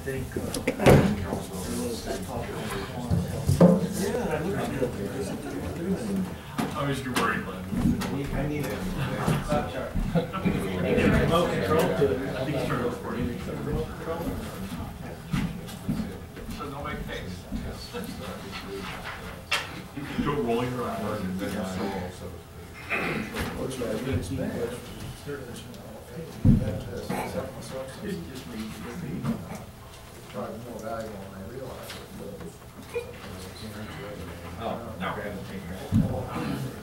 think. I was you're worried, Len. I need a stop chart. Need a remote control to it. I think it's turned over for you. So don't make face. You can go rolling around. Looks like it's bad. Probably more valuable than I realize. Oh, no.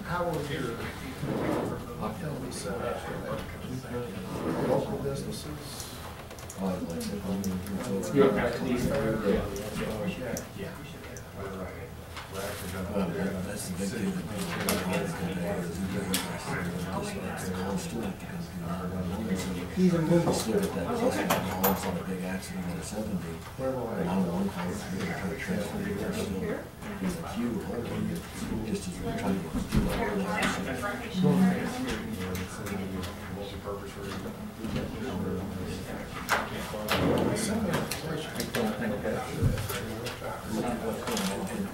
How will your be set up for local businesses? That's the big thing. He's a movie still at that. It's on a big accident on 70. And I'm one car to transfer to there still. There's a queue holding it just as we're trying to do all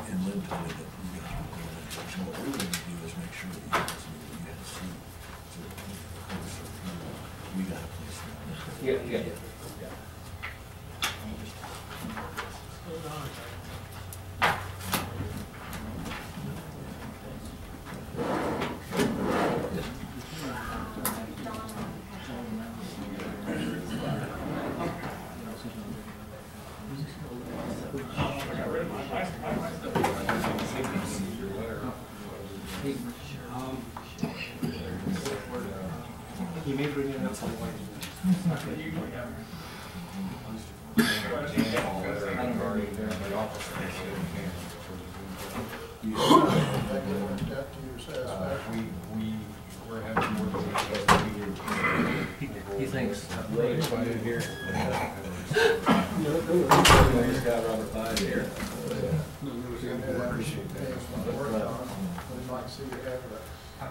and Lynn told me that you got to go in injection. What we're going to do is make sure that you guys know that you had a seat. So we got a place now. Yeah. You may bring it up some way. We're having more He thinks. He's got Robert 5 here. We appreciate that. We'd like to see you have that. I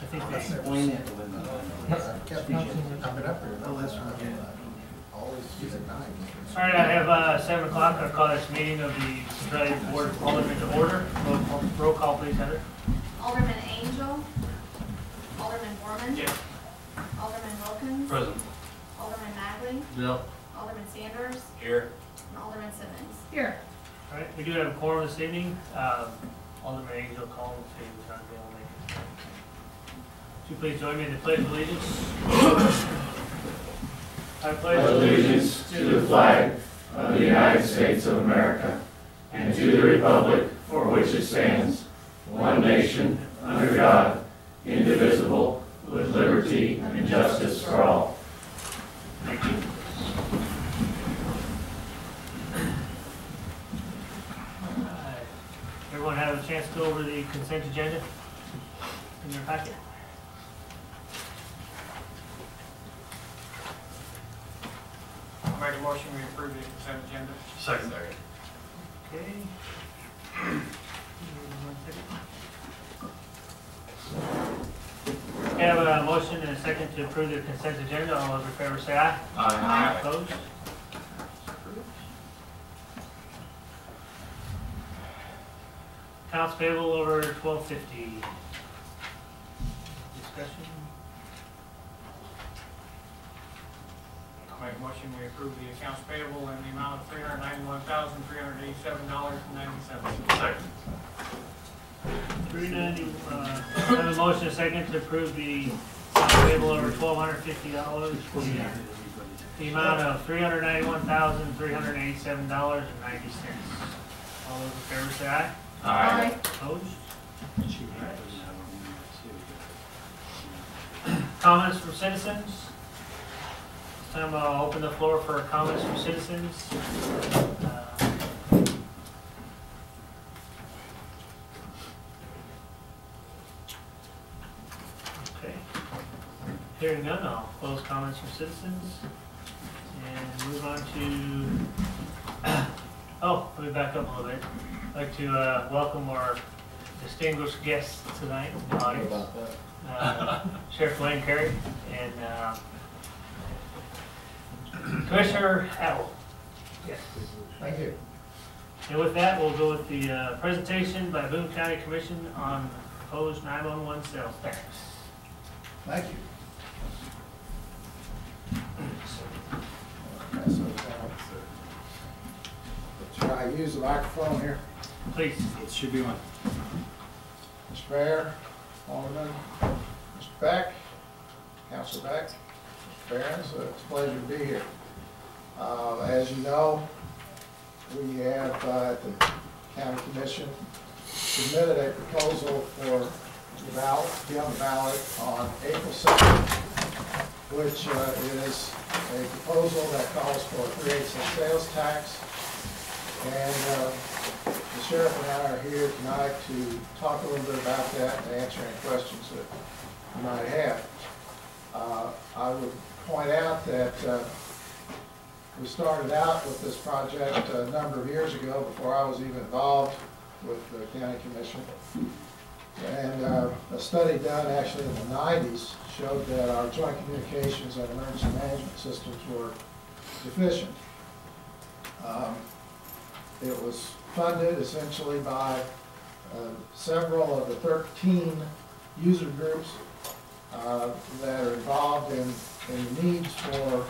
think they explain it when I've been up there. Oh, that's right. Always use it night. All right, I have 7 o'clock. I'll call this meeting of the Centralia Board of Aldermen to order. Roll call, please, Heather. Alderman Angel. Alderman Borman. Yes. Alderman Wilkins. Present. Alderman Magley. No. Alderman Sanders. Here. And Alderman Simmons. Here. All right, we do have a quorum this evening. Alderman Angel called and said he was not able to make it. Would you please join me in the Pledge of Allegiance? I pledge allegiance to the flag of the United States of America and to the republic for which it stands, one nation, under God, indivisible, with liberty and justice for all. Thank you. Everyone have a chance to go over the consent agenda in your packet? I'll make a motion we approve the consent agenda. Second. Okay. We have a motion and a second to approve the consent agenda. All those in favor say aye. Aye. Opposed? Accounts payable over 1250. Discussion? I'll make a motion we approve the accounts payable in the amount of $391,387.90. Second. 390. I have a motion and a second to approve the accounts payable over $1,250 for the amount of $391,387.90. All those in favor say aye. Aye. Opposed? Comments from citizens? This time I'll open the floor for comments from citizens. Okay. Hearing none, I'll close comments from citizens and move on to, oh, let me back up a little bit. I'd like to welcome our distinguished guests tonight in the How audience. about that? Sheriff Wayne Carey and Commissioner Atwell. Yes. Thank you. And with that, we'll go with the presentation by Boone County Commission on proposed 911 sales tax. Thank you. Should I use the microphone here? Please. It should be on. Mr. Mayor, Alderman, Mr. Beck, Councilor Beck, Mr. Barron, so it's a pleasure to be here. As you know, we have at the County Commission submitted a proposal for the ballot, to be on the ballot on April 2nd, which is a proposal that calls for a 3/8 sales tax. And the sheriff and I are here tonight to talk a little bit about that and answer any questions that you might have. I would point out that we started out with this project a number of years ago before I was even involved with the County Commission. And a study done actually in the 90s showed that our joint communications and emergency management systems were deficient. It was funded essentially by several of the 13 user groups that are involved in the needs for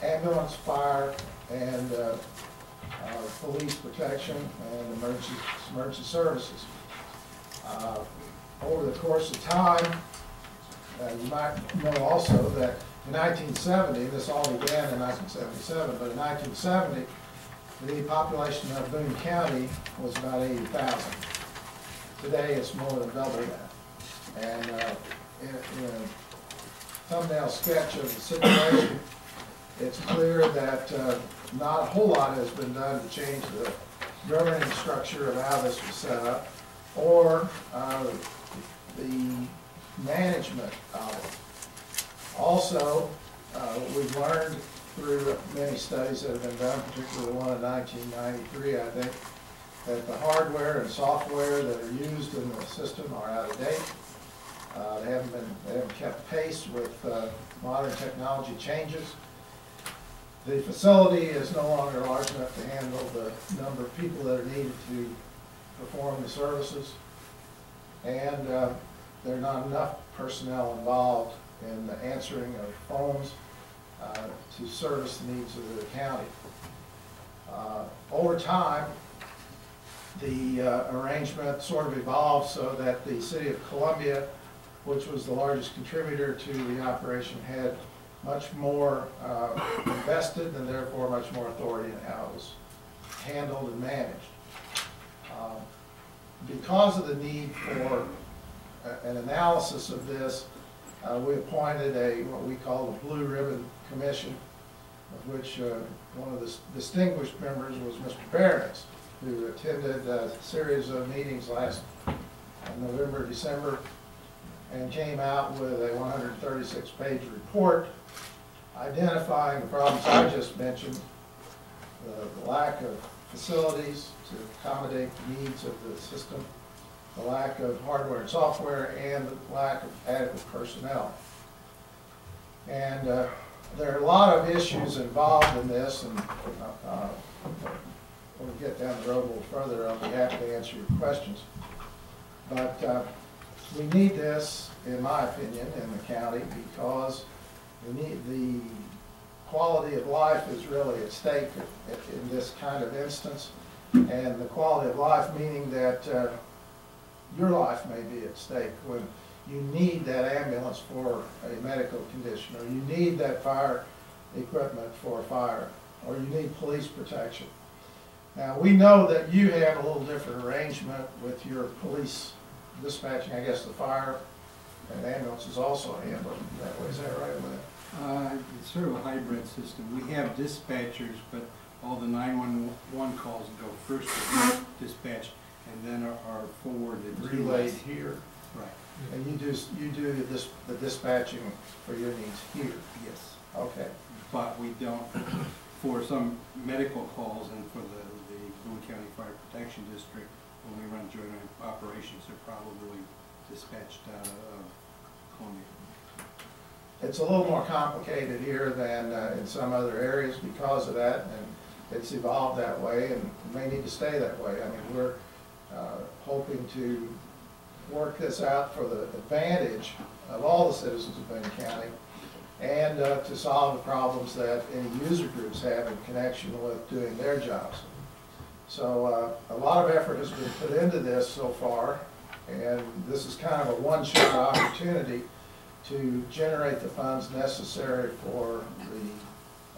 ambulance, fire, and police protection and emergency services. Over the course of time, you might know also that in 1970, this all began in 1977, but in 1970, the population of Boone County was about 80,000. Today, it's more than double that. And in a thumbnail sketch of the situation, it's clear that not a whole lot has been done to change the governing structure of how this was set up, or the management of it. Also, we've learned through many studies that have been done, particularly one in 1993, I think, that the hardware and software that are used in the system are out of date. They haven't kept pace with modern technology changes. The facility is no longer large enough to handle the number of people that are needed to perform the services, and there are not enough personnel involved in the answering of phones to service the needs of the county. Over time, the arrangement sort of evolved so that the city of Columbia, which was the largest contributor to the operation, had much more invested and therefore much more authority in how it was handled and managed. Because of the need for an analysis of this, we appointed what we call the Blue Ribbon Commission, of which one of the distinguished members was Mr. Barron, who attended a series of meetings last November, December, and came out with a 136-page report identifying the problems I just mentioned, the lack of facilities to accommodate the needs of the system, the lack of hardware and software, and the lack of adequate personnel. And there are a lot of issues involved in this, and when we get down the road a little further, I'll be happy to answer your questions. But we need this, in my opinion, in the county because the quality of life is really at stake in this kind of instance. And the quality of life meaning that your life may be at stake when you need that ambulance for a medical condition, or you need that fire equipment for a fire, or you need police protection. Now, we know that you have a little different arrangement with your police dispatching. I guess the fire and ambulance is also handled that way. Is that right, Lynn? It's sort of a hybrid system. We have dispatchers, but all the 911 calls go first to dispatch and then are forwarded. Relayed here. Right. And you do the dispatching for your needs here? Yes. Okay. But we don't, for some medical calls and for the Boone County Fire Protection District, when we run joint operations, they're probably dispatched out of Columbia. It's a little more complicated here than in some other areas because of that, and it's evolved that way and may need to stay that way. I mean, we're hoping to work this out for the advantage of all the citizens of Boone County and to solve the problems that any user groups have in connection with doing their jobs. So a lot of effort has been put into this so far, and this is kind of a one-shot opportunity to generate the funds necessary for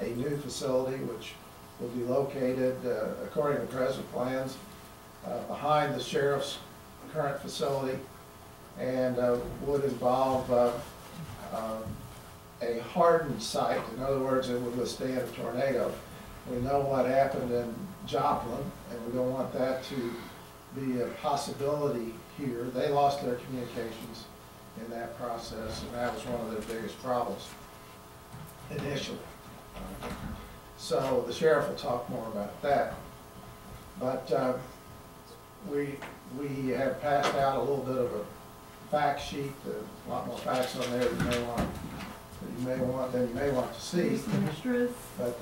a new facility, which will be located, according to present plans, behind the sheriff's current facility, and would involve a hardened site. In other words, it would withstand a tornado. We know what happened in Joplin, and we don't want that to be a possibility here. They lost their communications in that process, and that was one of their biggest problems initially. So the sheriff will talk more about that. But we have passed out a little bit of a fact sheet, a lot more facts on there than you may want to see. But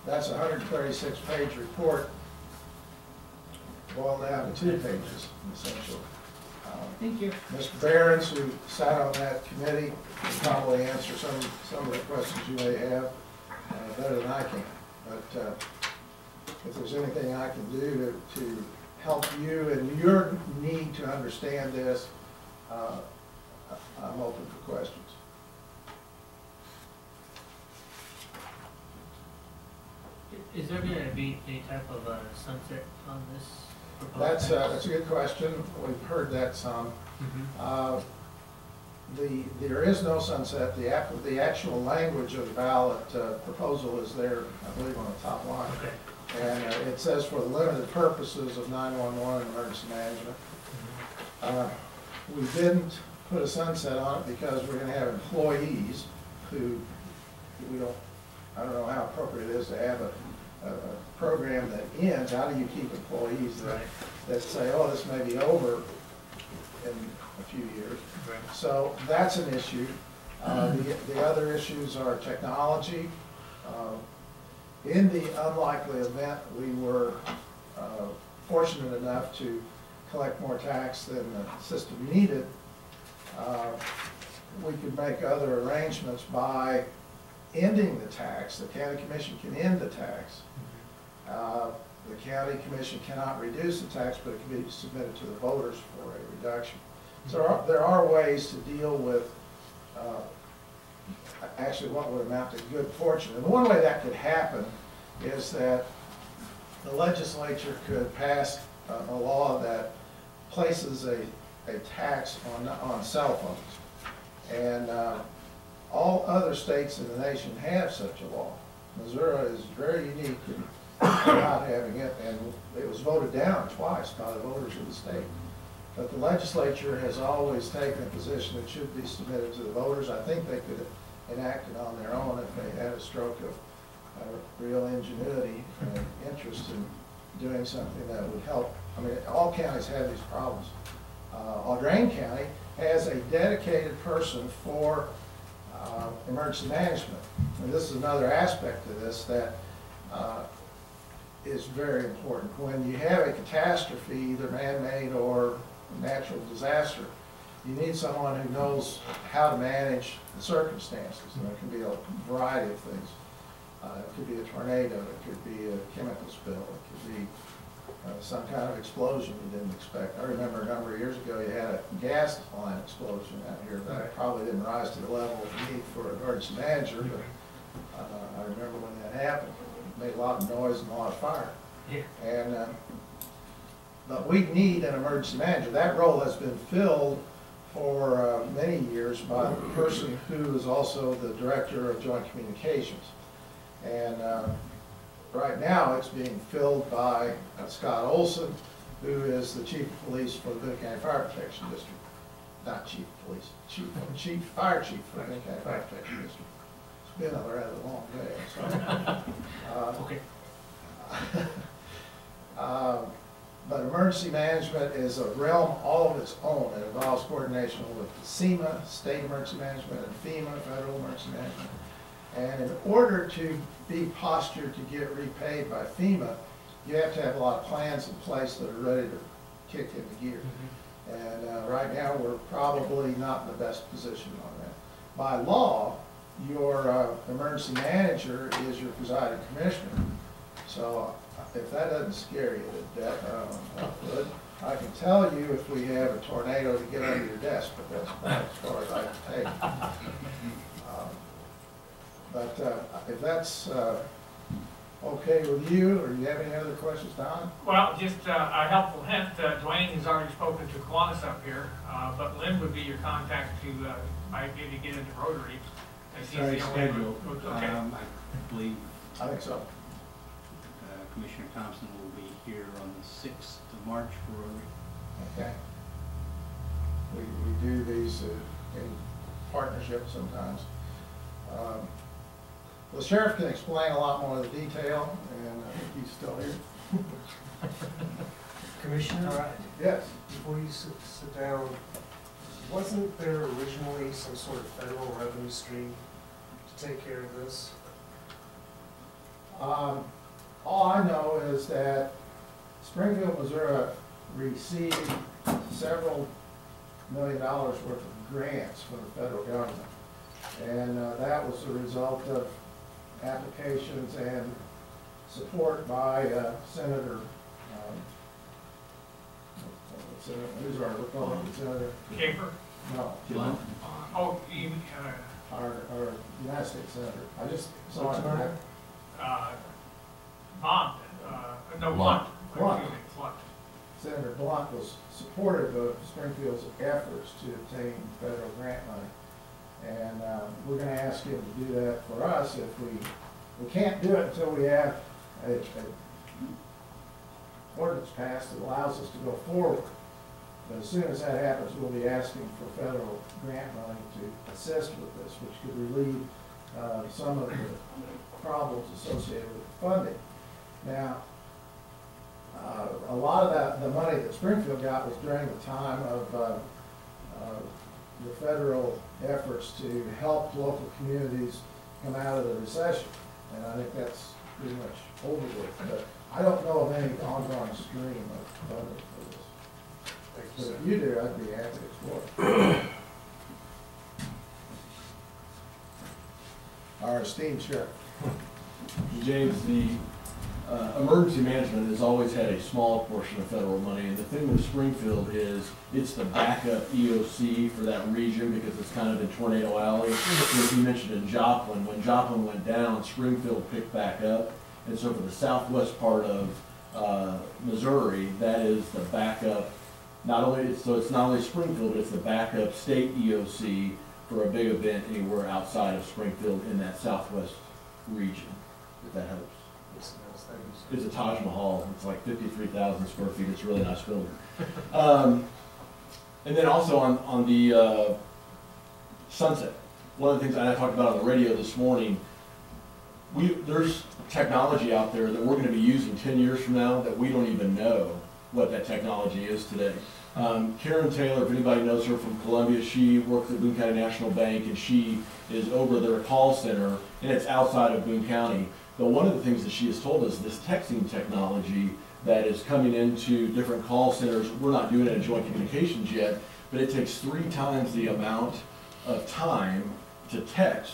that's a 136-page report, boiled down to 2 pages, essentially. Thank you. Mr. Behrens, who sat on that committee, will probably answer some of the questions you may have better than I can. But if there's anything I can do to help you and your need to understand this, I'm open for questions. Is there going to be any type of a sunset on this proposal? That's a good question. We've heard that some. There is no sunset. The actual language of the ballot proposal is there, I believe, on the top line. Okay. And it says for the limited purposes of 911 and emergency management. We didn't put a sunset on it because we're going to have employees who I don't know how appropriate it is to have a program that ends. How do you keep employees that say, oh, this may be over in a few years? Right. So that's an issue. The other issues are technology. In the unlikely event we were fortunate enough to collect more tax than the system needed, we could make other arrangements by ending the tax. The county commission can end the tax. The county commission cannot reduce the tax, but it can be submitted to the voters for a reduction. So there are ways to deal with actually what would amount to good fortune. And one way that could happen is that the legislature could pass a law that places a tax on cell phones. And all other states in the nation have such a law. Missouri is very unique in not having it, and it was voted down twice by the voters of the state. But the legislature has always taken a position that should be submitted to the voters. I think they could enact it on their own if they had a stroke of real ingenuity and interest in doing something that would help. I mean, all counties have these problems. Aldermen County has a dedicated person for emergency management. And this is another aspect of this that is very important. When you have a catastrophe, either man-made or natural disaster, you need someone who knows how to manage the circumstances. And there can be a variety of things. It could be a tornado, it could be a chemical spill, it could be some kind of explosion you didn't expect. I remember a number of years ago you had a gas line explosion out here that probably didn't rise to the level of need for an emergency manager, but I remember when that happened. It made a lot of noise and a lot of fire. Yeah. And but we need an emergency manager. That role has been filled for many years by the person who is also the director of joint communications. And right now it's being filled by Scott Olson, who is the chief of police for the Boone County Fire Protection District. Not chief of police, fire chief for the Boone County Fire Protection District. It's been a rather long day, so. Okay. But emergency management is a realm all of its own. It involves coordination with SEMA, State Emergency Management, and FEMA, Federal Emergency Management. And in order to be postured to get repaid by FEMA, you have to have a lot of plans in place that are ready to kick into gear. And right now, we're probably not in the best position on that. By law, your emergency manager is your presiding commissioner. So if that doesn't scare you to death, I don't know what would. I can tell you if we have a tornado to get under your desk, but that's about as far as I can take. But if that's okay with you, or do you have any other questions, Don? Well, just a helpful hint, Dwayne has already spoken to Kiwanis up here, but Lynn would be your contact to, maybe get into Rotary. as It's he's already the only scheduled. one. Okay. I believe I think so. Commissioner Thompson will be here on the 6th of March for Rotary. Okay. We do these in partnership sometimes. The sheriff can explain a lot more of the detail, and I think he's still here. Commissioner, Yes. before you sit down, wasn't there originally some sort of federal revenue stream to take care of this? All I know is that Springfield, Missouri received several $1 million worth of grants from the federal government. And that was the result of applications and support by Senator, who's our Republican senator? Schaefer? No. Blunt? Oh, you, Our United States senator. I just saw What's it. her name? Bond, no, Blunt. Blunt. Excuse me, Blunt. Senator Blunt was supportive of Springfield's efforts to obtain federal grant money. And we're going to ask him to do that for us. If we can't do it until we have a ordinance passed that allows us to go forward. But as soon as that happens, we'll be asking for federal grant money to assist with this, which could relieve some of the problems associated with the funding. Now, a lot of the money that Springfield got was during the time of the federal efforts to help local communities come out of the recession. And I think that's pretty much over with. But I don't know of any ongoing stream of funding for this. Thank you, But sir. if you do, I'd be happy to explore it. Our esteemed sheriff. James, the emergency management has always had a small portion of federal money, and the thing with Springfield is it's the backup EOC for that region because it's kind of in Tornado Alley. As you mentioned in Joplin, when Joplin went down, Springfield picked back up, and so for the southwest part of Missouri, that is the backup. Not only so it's not only Springfield, but it's the backup state EOC for a big event anywhere outside of Springfield in that southwest region. If that helps. Yes, it does. Thank you, sir. It's a Taj Mahal. It's like 53,000 square feet. It's a really nice building. And then also on the Sunset, one of the things I talked about on the radio this morning, there's technology out there that we're going to be using 10 years from now that we don't even know what that technology is today. Karen Taylor, if anybody knows her from Columbia, she works at Boone County National Bank, and she is over their call center, and it's outside of Boone County. But one of the things that she has told us, this texting technology that is coming into different call centers, we're not doing it in joint communications yet, but it takes 3 times the amount of time to text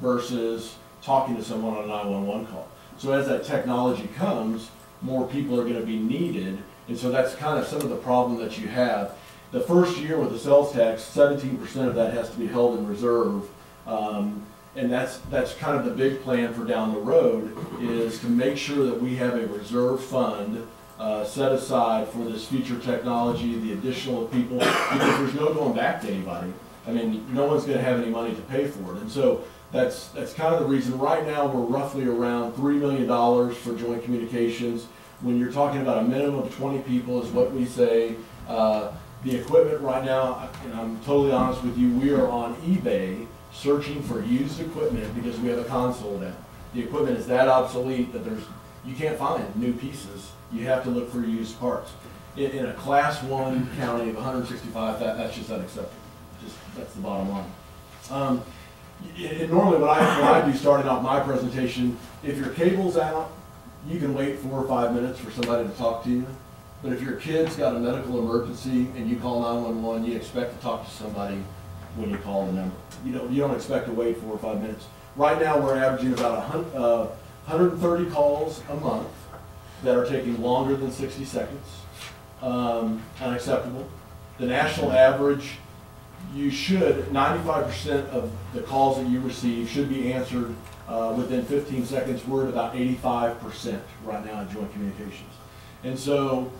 versus talking to someone on a 911 call. So as that technology comes, more people are going to be needed, and so that's kind of some of the problem that you have. The first year with the sales tax, 17% of that has to be held in reserve. And that's kind of the big plan for down the road, is to make sure that we have a reserve fund set aside for this future technology, the additional people, because there's no going back to anybody. I mean, no one's going to have any money to pay for it. And so that's kind of the reason. Right now, we're roughly around $3 million for joint communications. When you're talking about a minimum of 20 people is what we say. The equipment right now, and I'm totally honest with you, we are on eBay searching for used equipment because we have a console down. The equipment is that obsolete that you can't find new pieces. You have to look for used parts. in a class 1 county of 165, that's just unacceptable. That's the bottom line. And normally when I do starting off my presentation, if your cable's out, you can wait 4 or 5 minutes for somebody to talk to you. But if your kid's got a medical emergency and you call 911, you expect to talk to somebody when you call the number. You don't expect to wait 4 or 5 minutes. Right now we're averaging about 130 calls a month that are taking longer than 60 seconds. Unacceptable. The national average, you should, 95% of the calls that you receive should be answered within 15 seconds. We're at about 85% right now in joint communications. And so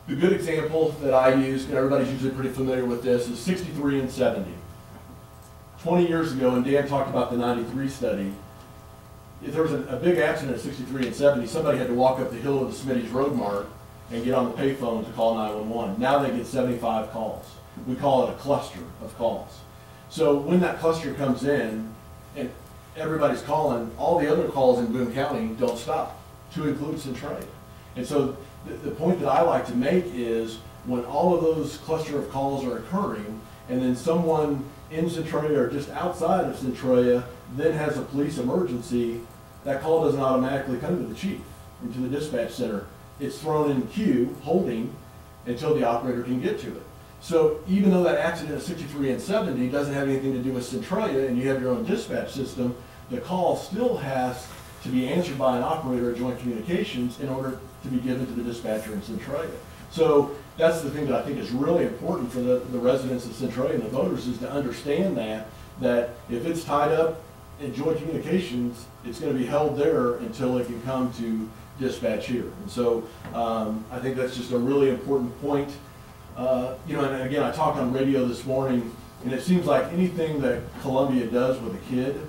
the good example that I use, and everybody's usually pretty familiar with this, is 63 and 70. 20 years ago, and Dan talked about the 93 study, if there was a big accident at 63 and 70, somebody had to walk up the hill of the Smitty's Road Mart and get on the payphone to call 911. Now they get 75 calls. We call it a cluster of calls. So when that cluster comes in and everybody's calling, all the other calls in Boone County don't stop, to include Centralia. And so the point that I like to make is when all of those cluster of calls are occurring and then someone in Centralia or just outside of Centralia then has a police emergency, that call doesn't automatically come to the chief, into the dispatch center. It's thrown in queue, holding, until the operator can get to it. So even though that accident at 63 and 70 doesn't have anything to do with Centralia and you have your own dispatch system, the call still has to be answered by an operator at Joint Communications in order to be given to the dispatcher in Centralia. So that's the thing that I think is really important for the residents of Centralia and the voters, is to understand that if it's tied up in Joint Communications, it's going to be held there until it can come to dispatch here. And so I think that's just a really important point. And again, I talked on radio this morning, and it seems like anything that Columbia does with a kid,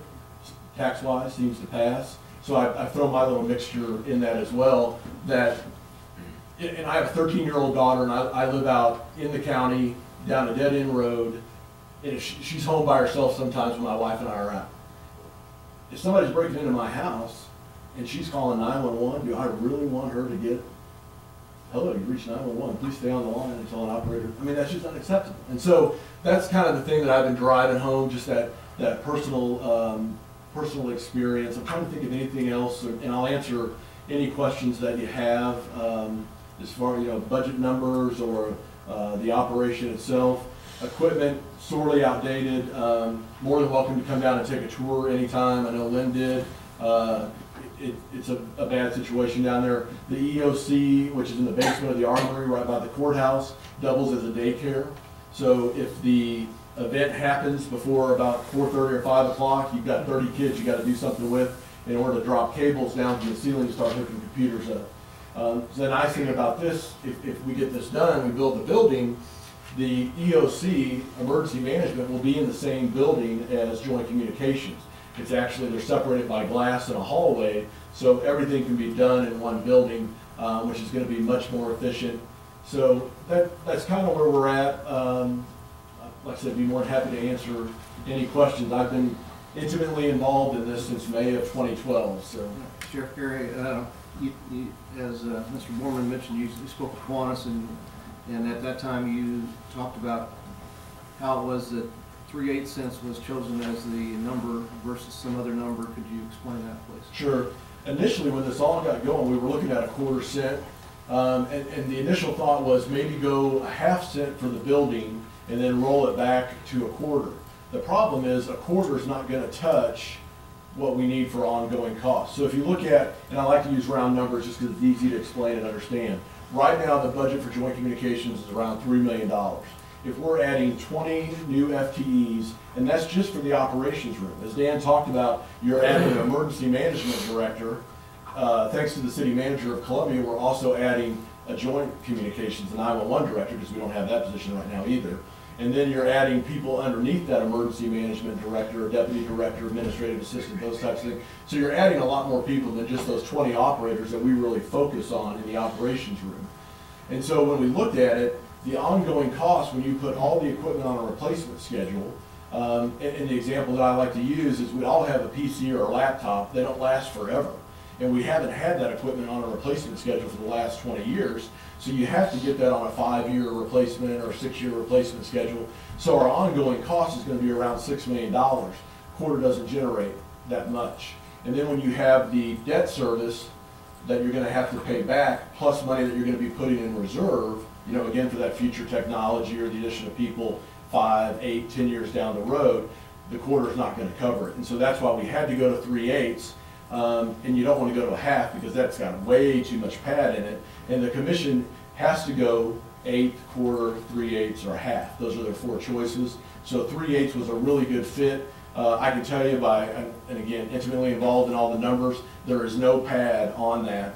tax-wise, seems to pass. So I've thrown my little mixture in that as well. And I have a 13-year-old daughter, and I live out in the county, down a dead-end road, and she's home by herself sometimes when my wife and I are out. If somebody's breaking into my house, and she's calling 911, do I really want her to get, hello, you reached 911, please stay on the line until an operator, I mean, that's just unacceptable. And so that's kind of the thing that I've been driving home, just that personal experience. I'm trying to think of anything else, and I'll answer any questions that you have as far as budget numbers or the operation itself. Equipment sorely outdated. More than welcome to come down and take a tour anytime. I know Lynn did. It's a bad situation down there. The EOC, which is in the basement of the armory right by the courthouse, doubles as a daycare. So if the event happens before about 4:30 or 5 o'clock, you've got 30 kids you got to do something with in order to drop cables down from the ceiling to start hooking computers up. So the nice thing about this, if we get this done, we build the building, the EOC, emergency management, will be in the same building as Joint Communications. It's actually, they're separated by glass in a hallway, so everything can be done in one building, which is going to be much more efficient. So that's kind of where we're at. Like I said, I'd be more than happy to answer any questions. I've been intimately involved in this since May of 2012. So, Sheriff Gary, as Mr. Borman mentioned, you spoke with Kiwanis, and at that time you talked about how it was that 3/8 cents was chosen as the number versus some other number. Could you explain that, please? Sure. Initially, when this all got going, we were looking at 1/4 cent, and the initial thought was maybe go 1/2 cent for the building and then roll it back to 1/4. The problem is 1/4 is not going to touch what we need for ongoing costs. So if you look at, and I like to use round numbers just because it's easy to explain and understand. Right now, the budget for Joint Communications is around $3 million. If we're adding 20 new FTEs, and that's just for the operations room. As Dan talked about, you're adding an emergency management director. Thanks to the city manager of Columbia, we're also adding a Joint Communications, a 911 director, because we don't have that position right now either. And then you're adding people underneath that emergency management director, deputy director, administrative assistant, those types of things. So you're adding a lot more people than just those 20 operators that we really focus on in the operations room. And so when we looked at it, the ongoing cost when you put all the equipment on a replacement schedule, and the example that I like to use is we all have a PC or a laptop. They don't last forever. and we haven't had that equipment on a replacement schedule for the last 20 years. So you have to get that on a 5-year replacement or 6-year replacement schedule. So our ongoing cost is going to be around $6 million. Quarter doesn't generate that much. And then when you have the debt service that you're going to have to pay back, plus money that you're going to be putting in reserve, you know, again, for that future technology or the addition of people 5, 8, 10 years down the road, the quarter is not going to cover it. And so that's why we had to go to 3/8. And you don't want to go to a half because that's got way too much pad in it. And the commission has to go 1/8, quarter, 3/8, or half. Those are their 4 choices. So 3/8 was a really good fit. I can tell you by, and again, intimately involved in all the numbers, there is no pad on that.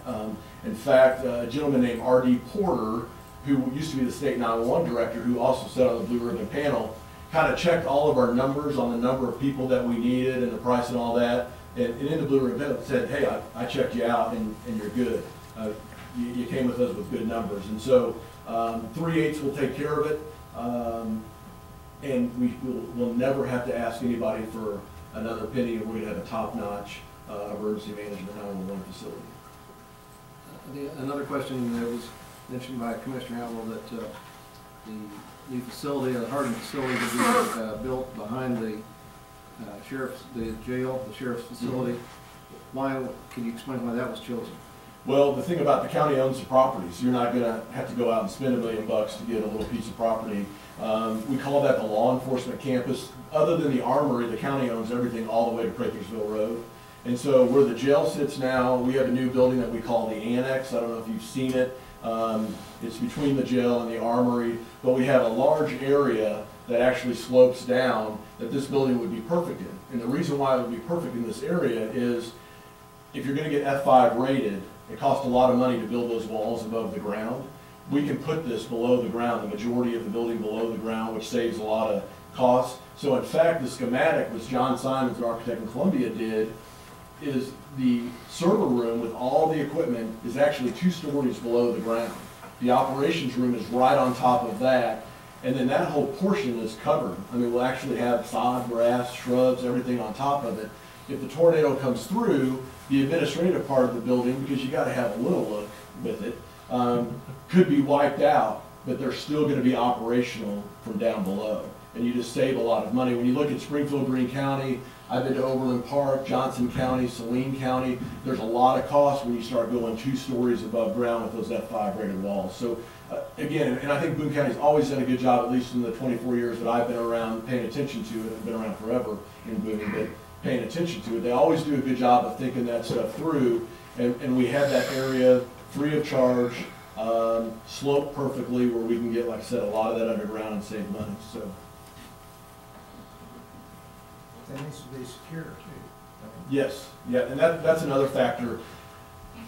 In fact, a gentleman named R.D. Porter, who used to be the state 911 director, who also sat on the Blue Ribbon panel, kind of checked all of our numbers on the number of people that we needed and the price and all that. And in the Blue Ribbon panel said, hey, I checked you out and you're good. You came with us with good numbers. And so 3/8 will take care of it. And we'll never have to ask anybody for another penny, and we're going to have a top-notch emergency management 911 facility. Another question that was mentioned by Commissioner Atwell, that the new facility, the Harding facility, will be built behind the jail, the sheriff's facility. Why? Can you explain why that was chosen? Well, the thing about the county owns the property, so you're not going to have to go out and spend $1 million to get a little piece of property. We call that the law enforcement campus. Other than the armory, the county owns everything all the way to Prakersville Road. And so where the jail sits now, we have a new building that we call the Annex. I don't know if you've seen it. It's between the jail and the armory, but we have a large area that actually slopes down that this building would be perfect in. And the reason why it would be perfect in this area is if you're going to get F5 rated, it costs a lot of money to build those walls above the ground. We can put this below the ground, the majority of the building below the ground, which saves a lot of costs. So in fact, the schematic, which John Simons, the architect in Columbia, did, is the server room with all the equipment is actually 2 stories below the ground. The operations room is right on top of that, and then that whole portion is covered. I mean, we'll actually have sod, grass, shrubs, everything on top of it. If the tornado comes through, the administrative part of the building, because you got to have a little look with it, could be wiped out, but they're still going to be operational from down below. And you just save a lot of money. When you look at Springfield, Greene County, I've been to Overland Park, Johnson County, Saline County, there's a lot of cost when you start going 2 stories above ground with those F5 rated walls. So again, and I think Boone County's always done a good job, at least in the 24 years that I've been around paying attention to it. I've been around forever in Boone, but paying attention to it. They always do a good job of thinking that stuff through, and we have that area free of charge, sloped perfectly where we can get, like I said, a lot of that underground and save money. So. That needs to be secure too. Yes, yeah, and that's another factor.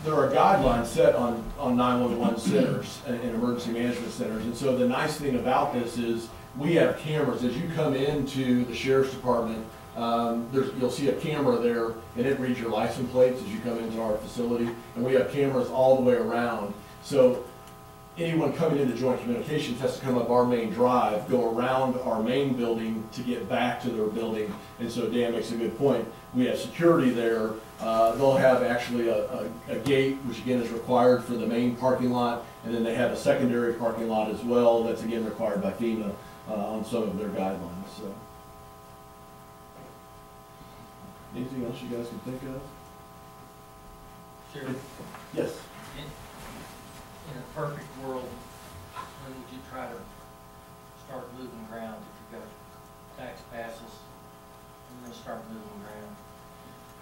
There are guidelines set on 911 centers and emergency management centers, and so the nice thing about this is we have cameras. As you come into the sheriff's department, you'll see a camera there, and it reads your license plates as you come into our facility, and we have cameras all the way around. So anyone coming into Joint Communications has to come up our main drive, go around our main building to get back to their building. And so Dan makes a good point. We have security there. They'll have actually a gate, which again is required for the main parking lot, and then they have a secondary parking lot as well that's again required by FEMA on some of their guidelines. So. Anything else you guys can think of? Sure. Yes. In a perfect world, when would you try to start moving ground if you've got tax passes and then start moving ground?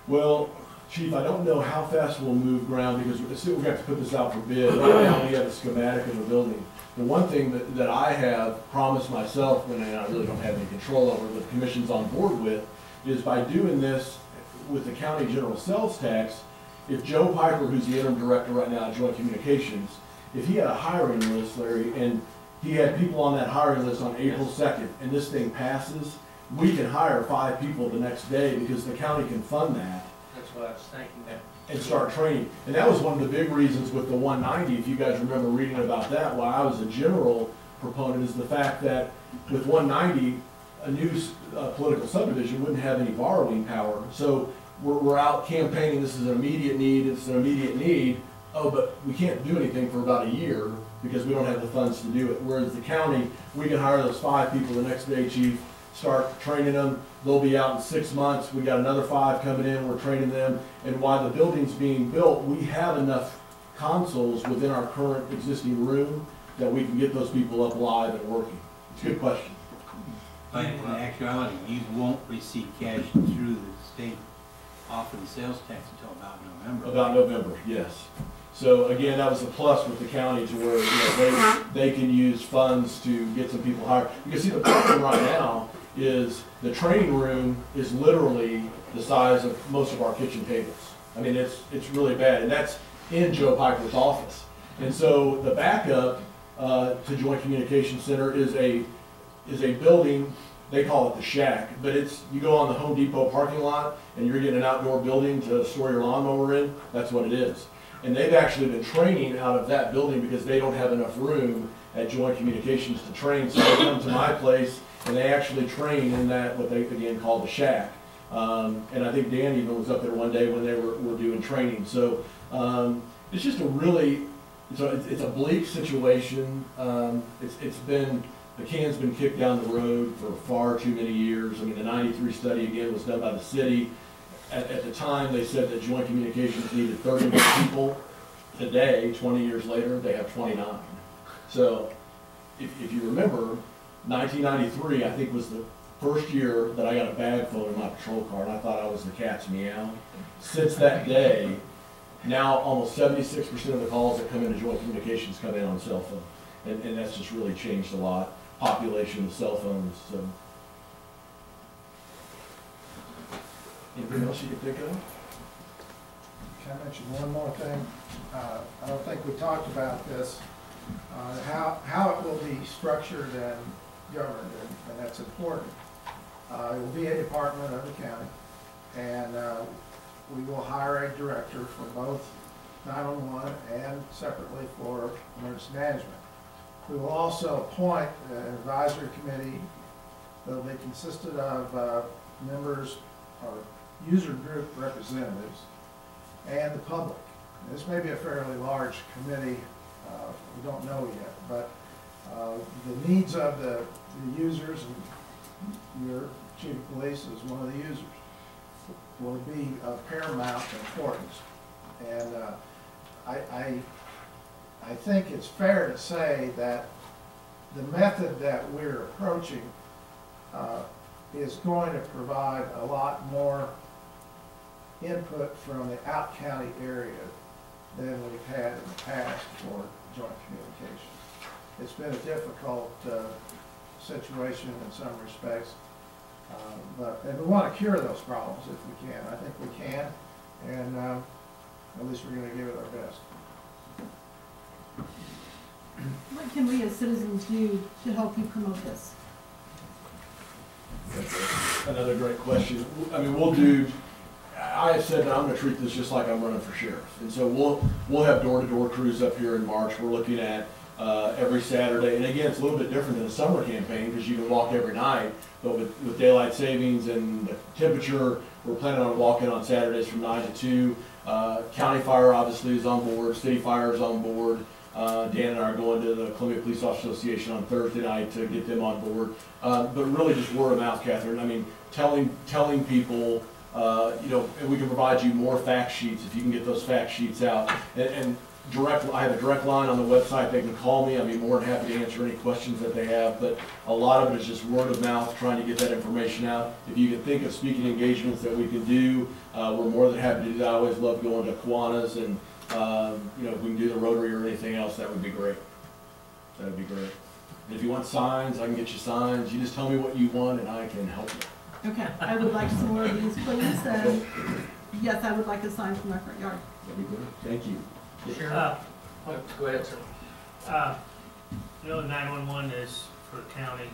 Well, Chief, I don't know how fast we'll move ground because we're going to have to put this out for bid. Right now we have a schematic of the building. The one thing that I have promised myself, and I really don't have any control over, but the commission's on board with, is by doing this with the county general sales tax, if Joe Piper, who's the interim director right now at Joint Communications, if he had a hiring list, Larry, and he had people on that hiring list on April 2nd, and this thing passes, we can hire 5 people the next day because the county can fund that. That's what I was thinking. And start training. And that was one of the big reasons with the 190, if you guys remember reading about that, why I was a general proponent, is the fact that with 190, a new political subdivision wouldn't have any borrowing power. So we're out campaigning, this is an immediate need, it's an immediate need. Oh, but we can't do anything for about a year because we don't have the funds to do it. Whereas the county, we can hire those 5 people the next day, chief, start training them. They'll be out in 6 months. We got another 5 coming in, we're training them. And while the building's being built, we have enough consoles within our current existing room that we can get those people up live and working. It's a good question. But in actuality, you won't receive cash through the state off of the sales tax until about November. About November, yes. So again, that was a plus with the county to where, you know, they can use funds to get some people hired. Because see, the problem right now is the training room is literally the size of most of our kitchen tables. I mean, it's really bad, and that's in Joe Piper's office. And so the backup to Joint Communications Center is a building. They call it the shack, but it's, you go on the Home Depot parking lot and you're getting an outdoor building to store your lawnmower in. That's what it is. And they've actually been training out of that building because they don't have enough room at Joint Communications to train. So they come to my place and they actually train in that, what they again call the shack. And I think Dan even was up there one day when they were doing training. So it's just a really, it's a bleak situation. The can's been kicked down the road for far too many years. I mean, the '93 study again was done by the city. At the time, they said that Joint Communications needed 30 more people. Today, 20 years later, they have 29. So if you remember, 1993, I think, was the first year that I got a bag phone in my patrol car, and I thought I was the cat's meow. Since that day, now almost 76% of the calls that come into Joint Communications come in on cell phone. And that's just really changed a lot. Population of cell phones. So. Anything else you can think of? Can I mention one more thing? I don't think we talked about this, how it will be structured and governed, and that's important. It will be a department of the county, and we will hire a director for both 911 and separately for emergency management. We will also appoint an advisory committee that will be consisted of members or user group representatives and the public. This may be a fairly large committee, we don't know yet, but the needs of the users, and your chief of police is one of the users, will be of paramount importance. And I think it's fair to say that the method that we're approaching is going to provide a lot more input from the out-county area than we've had in the past for joint communications. It's been a difficult situation in some respects, and we want to cure those problems if we can. I think we can, and at least we're going to give it our best. What can we as citizens do to help you promote this? Another great question. I mean, we'll do, I have said that I'm going to treat this just like I'm running for sheriff. And so we'll have door-to-door crews up here in March. We're looking at every Saturday. And again, it's a little bit different than a summer campaign because you can walk every night. But with daylight savings and the temperature, we're planning on walking on Saturdays from 9 to 2. County Fire obviously is on board. City Fire is on board. Dan and I are going to the Columbia Police Officers Association on Thursday night to get them on board. But really just word of mouth, Catherine. I mean, telling people, you know, and we can provide you more fact sheets if you can get those fact sheets out. And I have a direct line on the website. They can call me. I'd be more than happy to answer any questions that they have. But a lot of it is just word of mouth, trying to get that information out. If you can think of speaking engagements that we can do, we're more than happy to do that. I always love going to Kiwanis, and you know, if we can do the Rotary or anything else, that would be great. That would be great. And if you want signs, I can get you signs. You just tell me what you want, and I can help you. Okay, I would like some more of these, please. Yes, I would like a sign from my front yard. That'd be good. Thank you. Go ahead, sir. You know, 911 is for the county.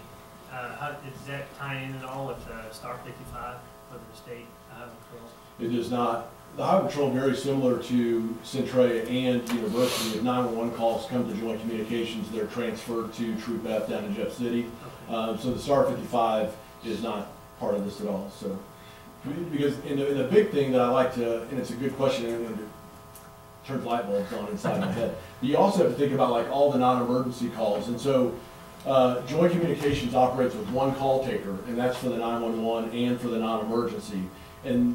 How does that tie in at all with Star 55 for the state highway patrol? It does not. The highway patrol is very similar to Centralia and University. If 911 calls come to Joint Communications, they're transferred to Troop F down in Jeff City. Okay. So the Star 55 is not part of this at all. So Because in the big thing that I like to, and it's a good question, and it turns light bulbs on inside my head. But you also have to think about like all the non-emergency calls. And so Joint Communications operates with one call taker, and that's for the 911 and for the non-emergency. And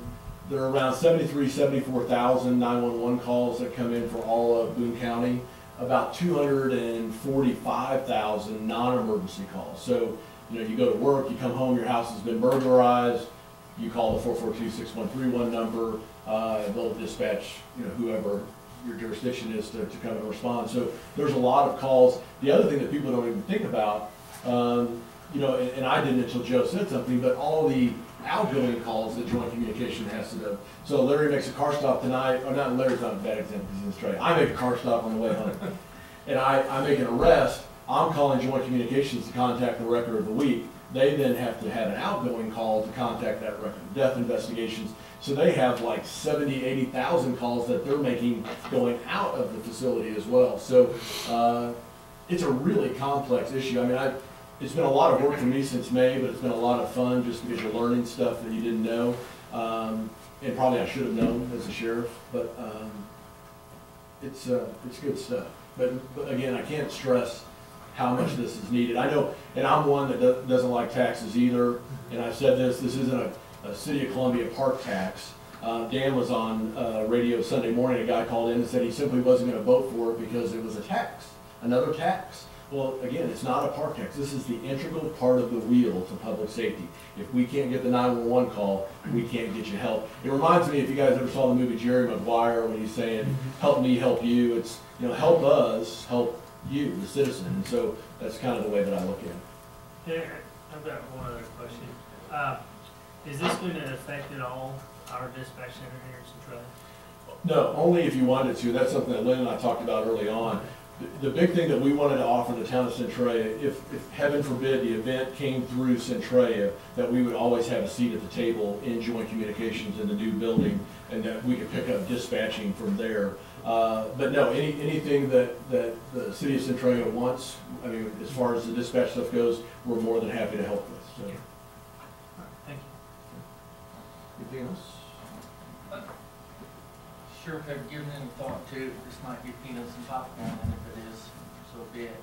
there are around 74,000 911 calls that come in for all of Boone County, about 245,000 non-emergency calls. So, you know, you go to work, you come home, your house has been burglarized, you call the 442-6131 number, they'll dispatch, you know, whoever your jurisdiction is to come and respond. So there's a lot of calls. The other thing that people don't even think about, you know, and I didn't until Joe said something, but all the outgoing calls that Joint Communication has to do. So Larry makes a car stop tonight, or not Larry's not a bad example because he's in Australia. I make a car stop on the way home, and I make an arrest. I'm calling Joint Communications to contact the record of the week. They then have to have an outgoing call to contact that record of death investigations. So they have like 70, 80,000 calls that they're making going out of the facility as well. So it's a really complex issue. I mean, it's been a lot of work for me since May, but it's been a lot of fun just because you're learning stuff that you didn't know. And probably I should have known as a sheriff, but it's good stuff. But again, I can't stress how much this is needed. I know, and I'm one that doesn't like taxes either, and I've said this isn't a City of Columbia park tax. Dan was on radio Sunday morning, a guy called in and said he simply wasn't going to vote for it because it was a tax, another tax. Well, again, it's not a park tax. This is the integral part of the wheel to public safety. If we can't get the 911 call, we can't get you help. It reminds me, if you guys ever saw the movie Jerry Maguire, when he's saying, help me, help you, it's, you know, help us, help you, the citizen. And so that's kind of the way that I look at it. Here, I've got one other question. Is this going to affect at all our dispatch center here in Centralia? No, only if you wanted to. That's something that Lynn and I talked about early on. The big thing that we wanted to offer the town of Centralia, if heaven forbid the event came through Centralia, that we would always have a seat at the table in Joint Communications in the new building, and that we could pick up dispatching from there. But no, anything that the city of Centralia wants, I mean, as far as the dispatch stuff goes, we're more than happy to help with. So. Thank you. Anything else? Sure, have given any thought to, this might be peanuts and popcorn, and if it is, so be it.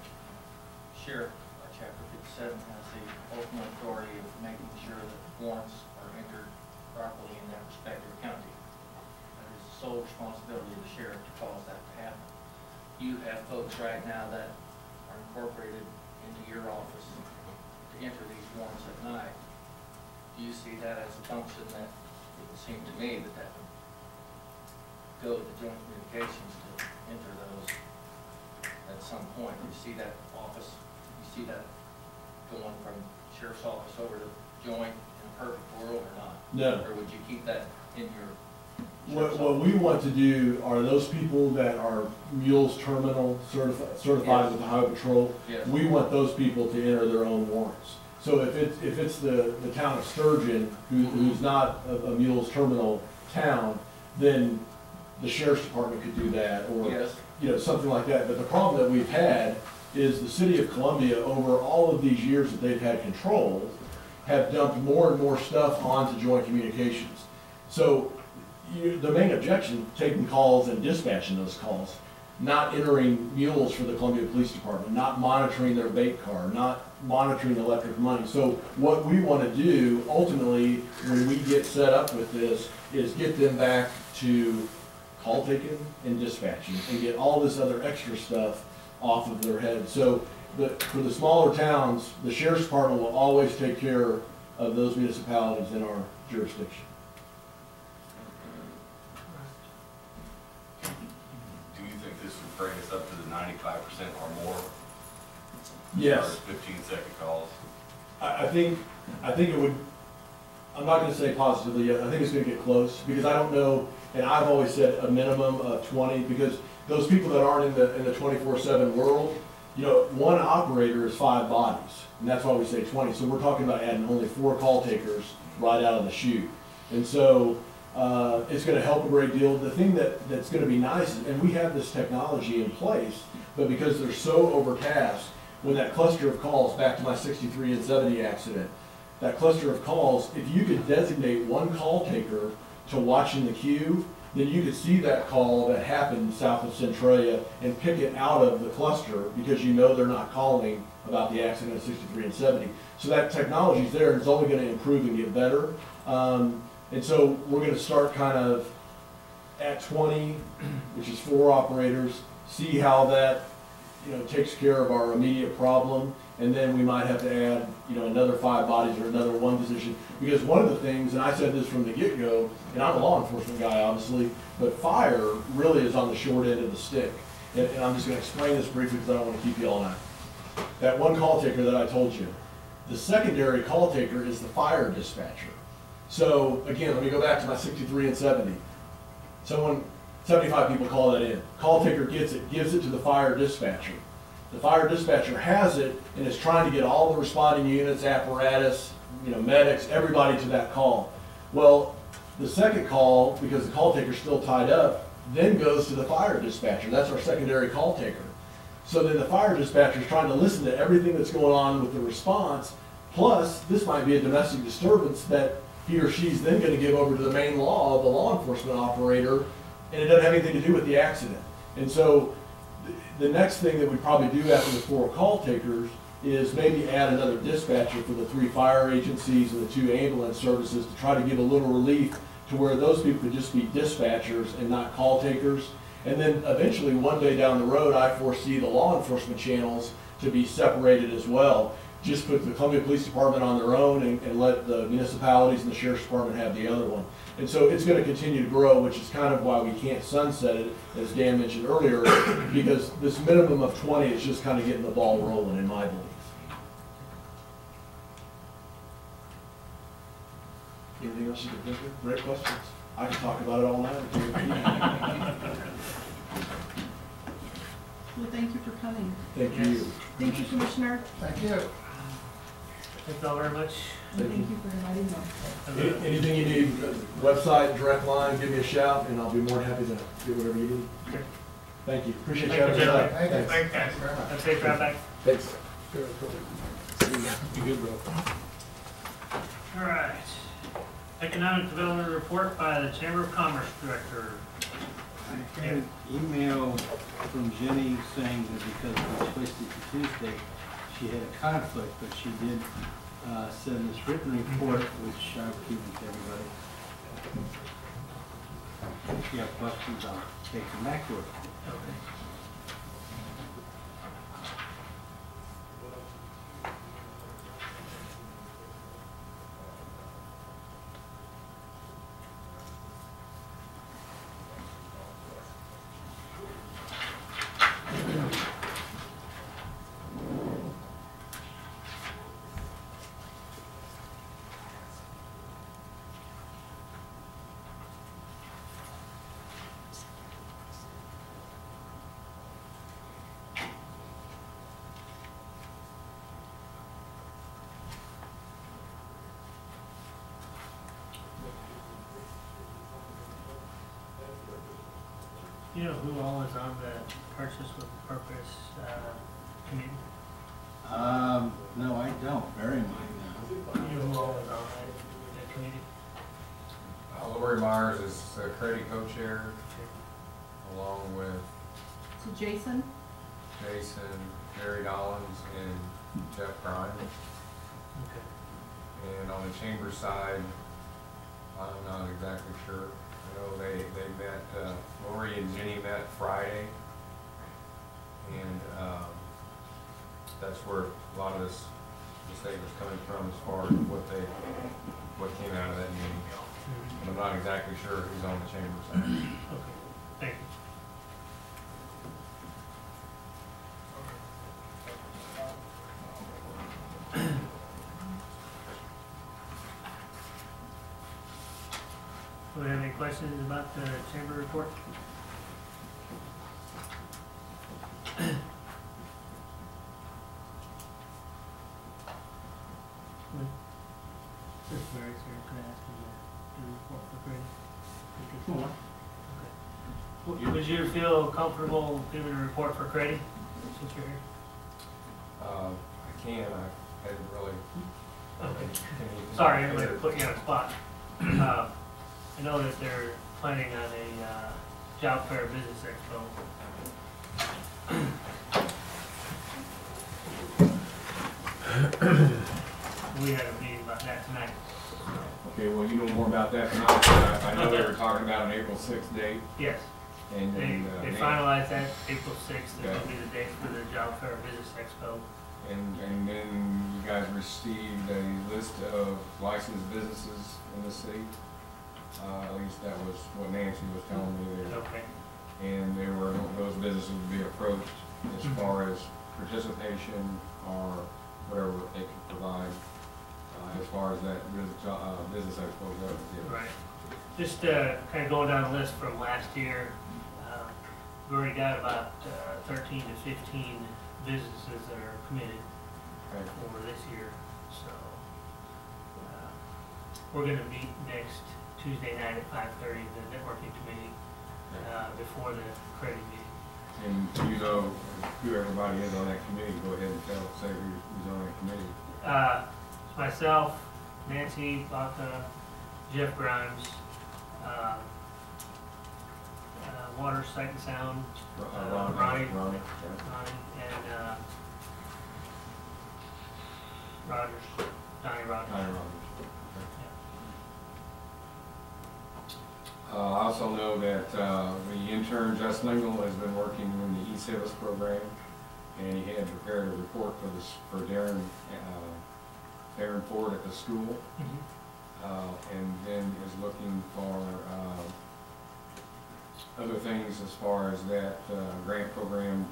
Sheriff, Chapter 57 has the ultimate authority of making sure that warrants are entered properly in that respective county. That is the sole responsibility of the sheriff to cause that to happen. You have folks right now that are incorporated into your office to enter these warrants at night. Do you see that as a function that, it would seem to me that that would go to Joint Communications to enter those at some point? You see that office, you see that going from sheriff's office over to Joint in a perfect world or not? No. Or would you keep that in your? What we want to do are those people that are Mules Terminal certified Yes. with the Highway Patrol, Yes. we want those people to enter their own warrants. So if it's the town of Sturgeon, who's not a Mules Terminal town, then the sheriff's department could do that, or Yes. you know, something like that. But the problem that we've had is the city of Columbia, over all of these years that they've had control, have dumped more and more stuff onto Joint Communications. So the main objection, taking calls and dispatching those calls, not entering mules for the Columbia Police Department, not monitoring their bait car, not monitoring the electric money. So what we want to do ultimately, when we get set up with this, is get them back to call taking and dispatching and get all this other extra stuff off of their head. So for the smaller towns, the sheriff's department will always take care of those municipalities in our jurisdiction. Do you think this would bring us up to the 95% or more? Yes. 15-second calls. I think it would, I'm not going to say positively yet, I think it's going to get close, because I don't know, and I've always said a minimum of 20, because those people that aren't in the 24/7 world, you know, one operator is 5 bodies, and that's why we say 20. So we're talking about adding only 4 call takers right out of the chute. And so it's going to help a great deal. The thing that's going to be nice, and we have this technology in place, but because they're so overtasked, when that cluster of calls, back to my 63 and 70 accident, that cluster of calls, if you could designate one call taker to watch in the queue, then you could see that call that happened south of Centralia and pick it out of the cluster because you know they're not calling about the accident at 63 and 70. So that technology's there and it's only going to improve and get better. And so we're going to start kind of at 20, which is 4 operators, see how that, takes care of our immediate problem, and then we might have to add, another 5 bodies or another 1 position. Because one of the things, and I said this from the get-go, and I'm a law enforcement guy, obviously, but fire really is on the short end of the stick. And I'm just going to explain this briefly because I don't want to keep you all night. That one call taker that I told you, the secondary call taker is the fire dispatcher. So again, let me go back to my 63 and 70. 75 people call that in. Call taker gets it, gives it to the fire dispatcher. The fire dispatcher has it and is trying to get all the responding units, apparatus, medics, everybody to that call. Well, the second call, because the call taker's still tied up, then goes to the fire dispatcher. That's our secondary call taker. So then the fire dispatcher is trying to listen to everything that's going on with the response, plus this might be a domestic disturbance that he or she's then going to give over to the main law, the law enforcement operator, and it doesn't have anything to do with the accident. And so the next thing that we probably do after the 4 call takers is maybe add another dispatcher for the 3 fire agencies and the 2 ambulance services to try to give a little relief to where those people could just be dispatchers and not call takers. And then eventually one day down the road, I foresee the law enforcement channels to be separated as well. Just put the Columbia Police Department on their own and let the municipalities and the Sheriff's Department have the other one. And so it's going to continue to grow, which is kind of why we can't sunset it, as Dan mentioned earlier, because this minimum of 20 is just kind of getting the ball rolling, in my belief. Anything else you can think of? Great questions. I can talk about it all night. Well, thank you for coming. Thank you. Thank you, Commissioner. Thank you. Thank you all very much. And thank you for inviting us. Anything you need, website, direct line, give me a shout, and I'll be more than happy to get whatever you need. Okay. Thank you. Appreciate Thank you you, having gentlemen. us. Thanks. Thanks, guys. Have a safe drive back. Thanks. You good, bro? All right. Economic Development Report by the Chamber of Commerce Director. I had an email from Jenny saying that because we switched it to Tuesday, she had a conflict, but she did send this written report, which I've given to everybody. If you have questions, I'll take them back to her. Okay. You know who all is on the Purchase with Purpose committee? No, I don't. Bear in mind now. You know who all is on that committee? Lori Myers is the Crady co-chair, along with So Jason? Jason, Gary Dollins, and Jeff Grimes. Okay. And on the chamber side, I'm not exactly sure. I know they met, Lori and Jenny met Friday, and that's where a lot of this mistake was coming from as far as what came out of that meeting. But I'm not exactly sure who's on the chamber side. Okay, thank you. Do we have any questions about the chamber report? This is very serious. Could I ask you to do a report for Grady? Okay. Would you feel comfortable giving a report for Grady since you're here? I can. I hadn't really Okay. Sorry, I'm gonna put you on the spot. I know that they're planning on a job fair business expo. We had a meeting about that tonight. Okay, well, you know more about that than I do. I know they were talking about an April 6th date. Yes, And then, they Nancy- finalized that April 6th, Okay. it'll be the date for the job fair business expo. and then you guys received a list of licensed businesses in the city. At least that was what Nancy was telling me there. Okay. And those businesses would be approached as far as participation or whatever they could provide, as far as that business expo goes. Yeah. Right. Just kind of going down the list from last year, we've already got about 13 to 15 businesses that are committed Okay. for this year. So we're going to meet next Tuesday night at 5:30, the networking committee, before the credit meeting. And do you know who everybody is on that committee? Go ahead and say who's on that committee. It's myself, Nancy Baca, Jeff Grimes, Water, Sight and Sound, Ronnie, yeah. and Rogers, Donnie Rogers. Tyler Rogers. I also know that the intern, Jess Lingle, has been working in the e-service program, and he had prepared a report for Darren Ford at the school, and then is looking for other things as far as that grant program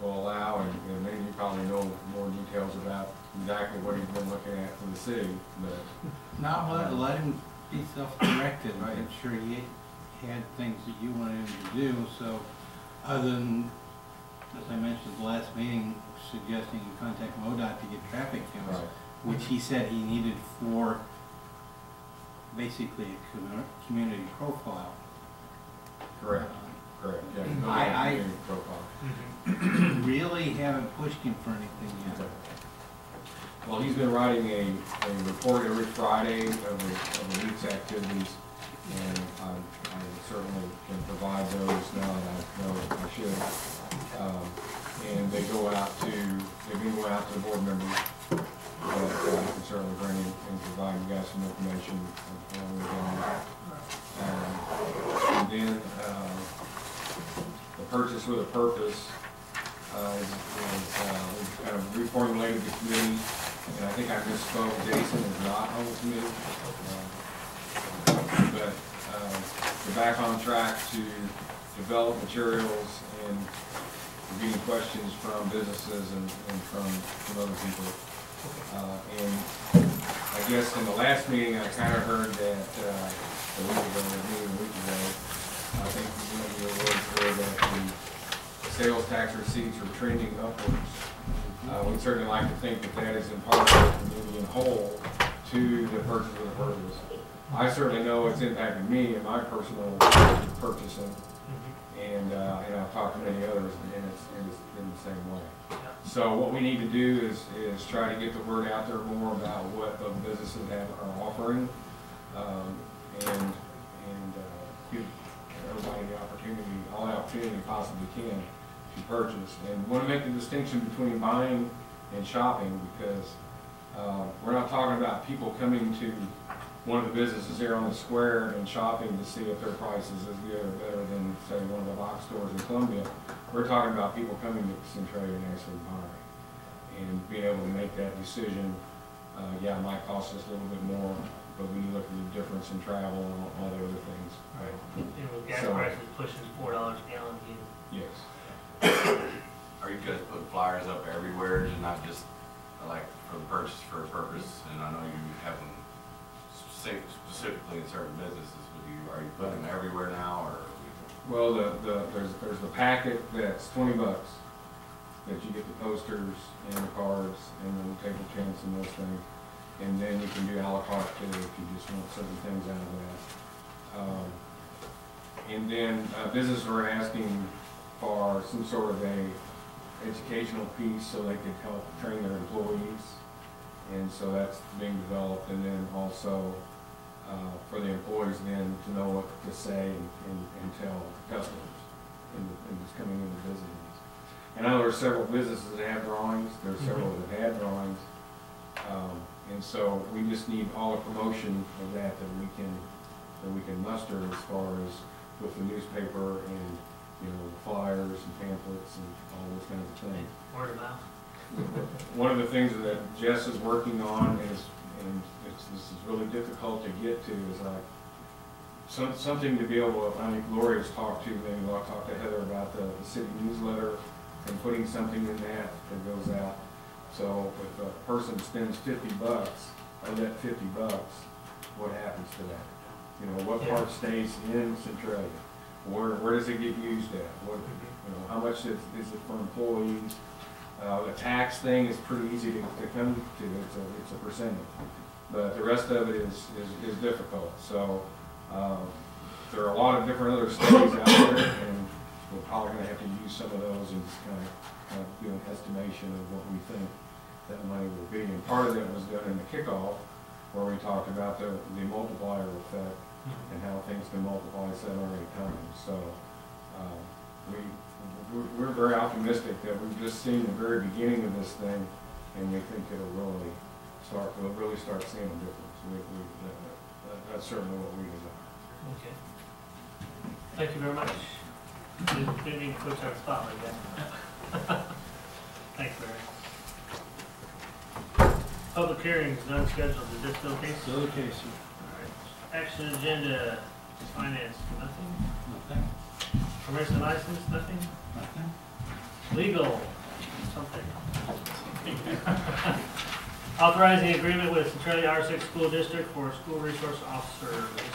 will allow, and maybe you probably know more details about exactly what he's been looking at for the city, but. Not let him be self-directed. I'm sure he had things that you wanted him to do, so other than, as I mentioned at the last meeting, suggesting you contact MoDOT to get traffic counts, Right. which he said he needed for basically a community profile. Correct, correct, yeah. I- community profile. Really haven't pushed him for anything yet. Well, he's been writing a report every Friday of the week's activities, and I certainly can provide those now that I know I should. And they've been going out to the board members, but I can certainly bring in and provide you guys some information along the way. And then, the purchase with a purpose, we've kind of reformulated the committee, and I think I misspoke, Jason is not on the committee. But we're back on track to develop materials and getting questions from businesses and from other people. And I guess in the last meeting, I kind of heard that a week ago, I think one of your words were that the sales tax receipts are trending upwards. We'd certainly like to think that that is in part maybe in whole to the purchase of the purpose. I certainly know it's impacted me in my personal purchasing, and I've talked to many others, and it's been the same way. So what we need to do is try to get the word out there more about what the businesses are offering, and give everybody the opportunity, all the opportunity they possibly can to purchase. And want to make the distinction between buying and shopping, because we're not talking about people coming to one of the businesses here on the square and shopping to see if their price is as good or better than, say, one of the box stores in Columbia. We're talking about people coming to Centralia and actually buying and being able to make that decision. Yeah, it might cost us a little bit more, but when you look at the difference in travel and all the other things. Right. And with gas So- prices pushing $4 a gallon again. Yes. Are you guys putting flyers up everywhere, and not just like for the purchase for a purpose? And I know you have them specifically in certain businesses, but are you putting them everywhere now, or? Well, there's the packet that's $20 that you get the posters and the cards and the table tents and those things, and then you can do a la carte too if you just want certain things out of that. And then businesses were asking for some sort of a educational piece so they could help train their employees. And so that's being developed, and then also for the employees then to know what to say and tell customers in just coming in and visiting us. And I know there are several businesses that have drawings, there are several that have had drawings. And so we just need all the promotion of that we can muster as far as with the newspaper and, you know, flyers and pamphlets and all those kinds of things. Word of mouth. One of the things that Jess is working on is, and this is really difficult to get to, is like something to be able to, I think Lori has talked to, maybe I'll talk to Heather about the city newsletter and putting something in that goes out. So if a person spends $50, of that $50, what happens to that? You know, what part stays in Centralia? Where does it get used at? What, you know, how much is it for employees? The tax thing is pretty easy to come to. It's a percentage, but the rest of it is difficult. So there are a lot of different other studies out there, and we're probably going to have to use some of those and just kind of do an estimation of what we think that money will be. And part of that was done in the kickoff, where we talked about the multiplier effect and how things can multiply 7 or 8 times. So we're very optimistic that we've just seen the very beginning of this thing, and we think we'll really start seeing a difference. That's certainly what we desire. Okay. Thank you very much. Didn't mean to put you on the spot like that. Thanks, Barry. Public hearings none scheduled. Is this still the case? Still the case, sir. All right. Action agenda, finance, nothing. Nothing. Commercial license, nothing. Nothing. Legal, something. Authorizing agreement with Centralia R6 School District for a school resource officer.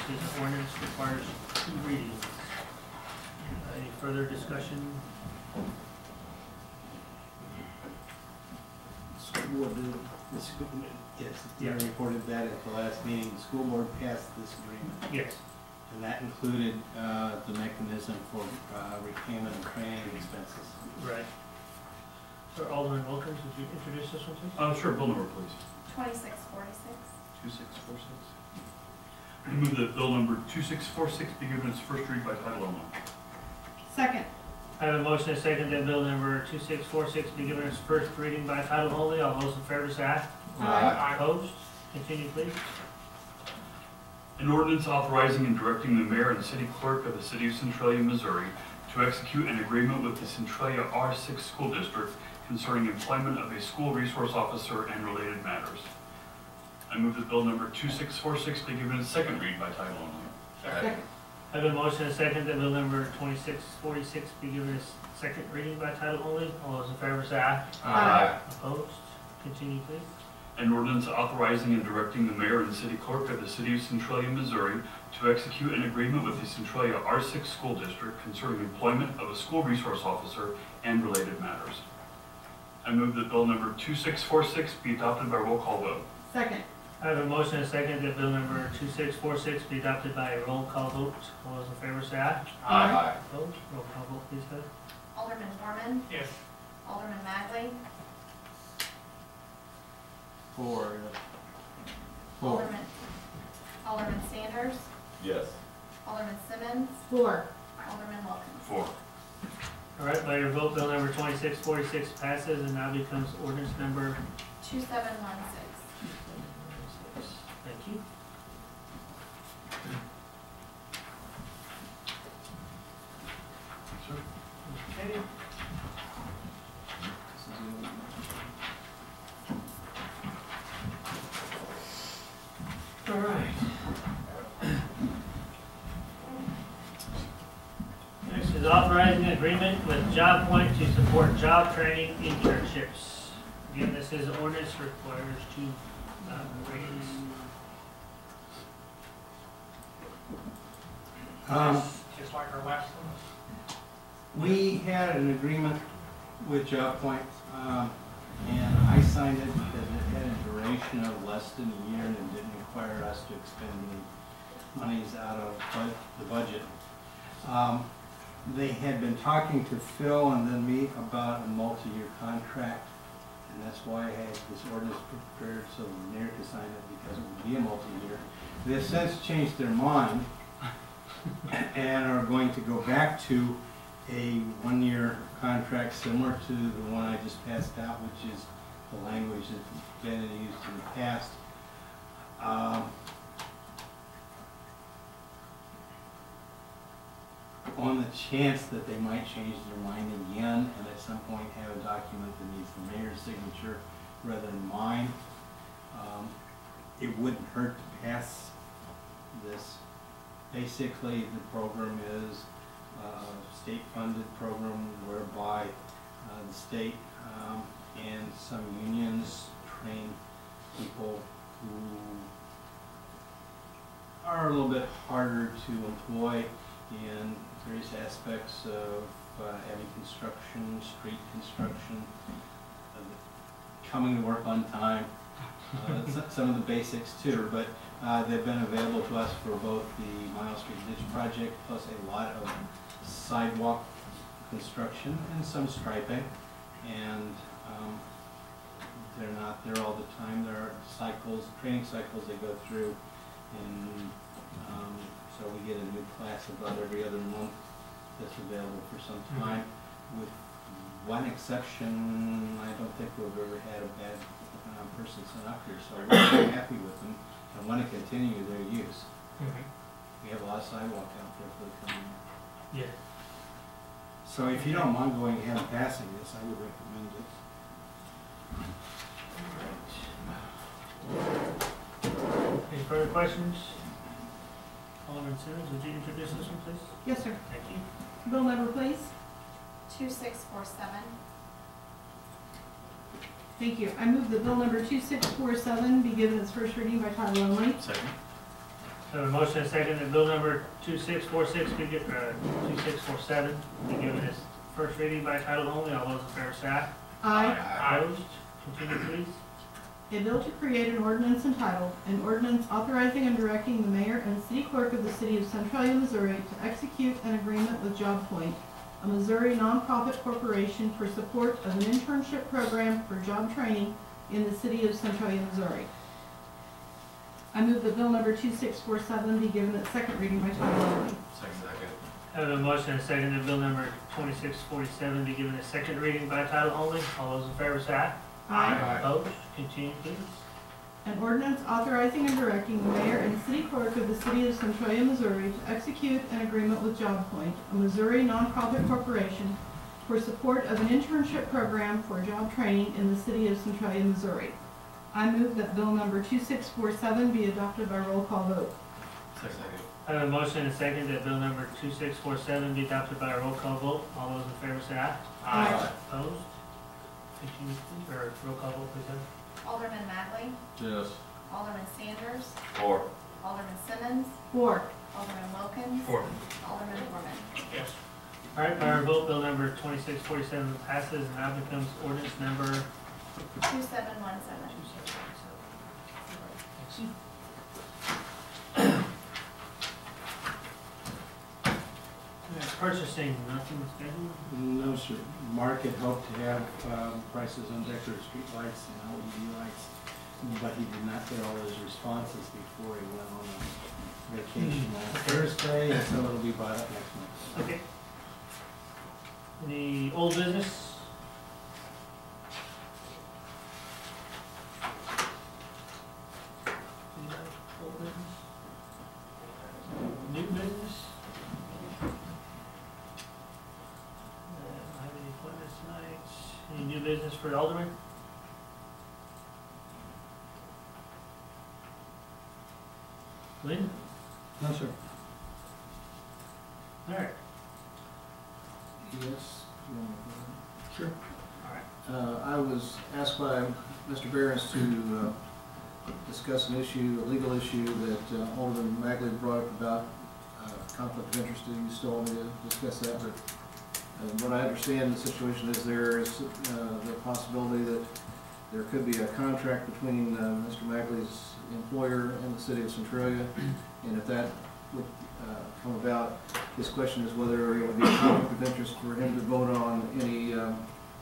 This ordinance requires 2 readings. Any further discussion? School board did, the school, yes, you reported that at the last meeting. The school board passed this agreement. Yes. And that included the mechanism for repayment of training expenses. Right. So Alderman Wilkins, would you introduce this one, please? Sure, bill number, please. 2646. 2646. I move that bill number 2646 be given its first read by title only. Second. I have a motion and a second that bill number 2646 be given its first reading by title only. All those in favor say aye. Aye. Opposed? Continue, please. An ordinance authorizing and directing the mayor and city clerk of the city of Centralia, Missouri to execute an agreement with the Centralia R6 School District concerning employment of a school resource officer and related matters. I move that bill number 2646 be given its second read by title only. Second. I have a motion and a second that bill number 2646 be given its second reading by title only. All those in favor say aye. Aye. Opposed? Continue, please. An ordinance authorizing and directing the mayor and city clerk of the city of Centralia, Missouri to execute an agreement with the Centralia R6 School District concerning employment of a school resource officer and related matters. I move that bill number 2646 be adopted by roll call vote. Second. I have a motion and a second that bill number 2646 be adopted by a roll call vote. All those in favor say aye. Aye. Opposed? Roll call vote, please, Heather. Alderman Borman. Yes. Alderman Magley. 4. Alderman Sanders. Yes. Alderman Simmons. 4. Alderman Wilkins. 4. All right, by your vote, bill number 2646 passes and now becomes ordinance number 2716. Thank you. Okay. All right. Next is authorizing an agreement with Job Point to support job training internships. Again, this is ordinance requires 2 readings. Just like our last one. We had an agreement with Job Point, and I signed it because it had a duration of less than a year and didn't require us to expend any monies out of the budget. They had been talking to Phil and then me about a multi-year contract, And that's why I had this ordinance prepared so the mayor could sign it, because it would be a multi-year. They have since changed their mind and are going to go back to a one-year contract similar to the one I just passed out, which is the language that's been used in the past. On the chance that they might change their mind again and at some point have a document that needs the mayor's signature rather than mine, it wouldn't hurt to pass this. Basically, the program is a state-funded program whereby the state and some unions train people who are a little bit harder to employ in various aspects of heavy construction, street construction, coming to work on time, some of the basics too, but they've been available to us for both the Miles Street Ditch project plus a lot of sidewalk construction and some striping, and they're not there all the time. There are cycles, training cycles they go through, and so we get a new class about every other month that's available for some time. With one exception, I don't think we've ever had a bad person sent up here, so we're very happy with them and want to continue their use. We have a lot of sidewalk out there for the coming year. Yeah. So if you don't mind going ahead and passing this, I would recommend it. Any further questions? Alderman Simmons, would you introduce this one, please? Yes, sir. Thank you. Bill number, please. 2647. Thank you. I move that bill number 2647 be given its first reading by title only. Second. I have a motion and a second that bill number 2647 be given its first reading by title only. All those in favor say aye. Aye. Opposed? Continue, please. A bill to create an ordinance entitled, an ordinance authorizing and directing the mayor and city clerk of the city of Centralia, Missouri to execute an agreement with JobPoint, a Missouri nonprofit corporation for support of an internship program for job training in the city of Centralia, Missouri. I move that bill number 2647 be given its second reading by title only. Second. I have a motion and a second that bill number 2647 be given its second reading by title only. All those in favor say aye. Aye. Opposed? Continue, please. An ordinance authorizing and directing the mayor and city clerk of the city of Centralia, Missouri to execute an agreement with JobPoint, a Missouri nonprofit corporation for support of an internship program for job training in the city of Centralia, Missouri. I move that bill number 2647 be adopted by roll call vote. Second. I have a motion and a second that bill number 2647 be adopted by a roll call vote. All those in favor say aye. Aye. Opposed? Continue, please, or roll call vote, please. Alderman Magley. Yes. Alderman Sanders. 4. Alderman Simmons. 4. Alderman Wilkins. 4. Alderman Borman. Yes. All right, by our vote, bill number 2647 passes and now becomes ordinance number 2717. Purchasing, nothing scheduled? No, sir. Mark had hoped to have prices on decorative street lights and LED lights, but he did not get all his responses before he went on a vacation last Thursday, and so it'll be brought up next month. Okay. Any old business? Anybody? Old business? New business? I don't have any appointments tonight. Any new business for the Alderman? Lynn? No, sir. All right. Yes. Sure. All right. I was asked by Mr. Behrens to discuss an issue, a legal issue that Alderman Magley brought up about conflict of interest. Do you still want me to discuss that? But what I understand the situation is there is the possibility that there could be a contract between Mr. Magley's employer and the city of Centralia, and if that would come about, his question is whether it would be a conflict of interest for him to vote on any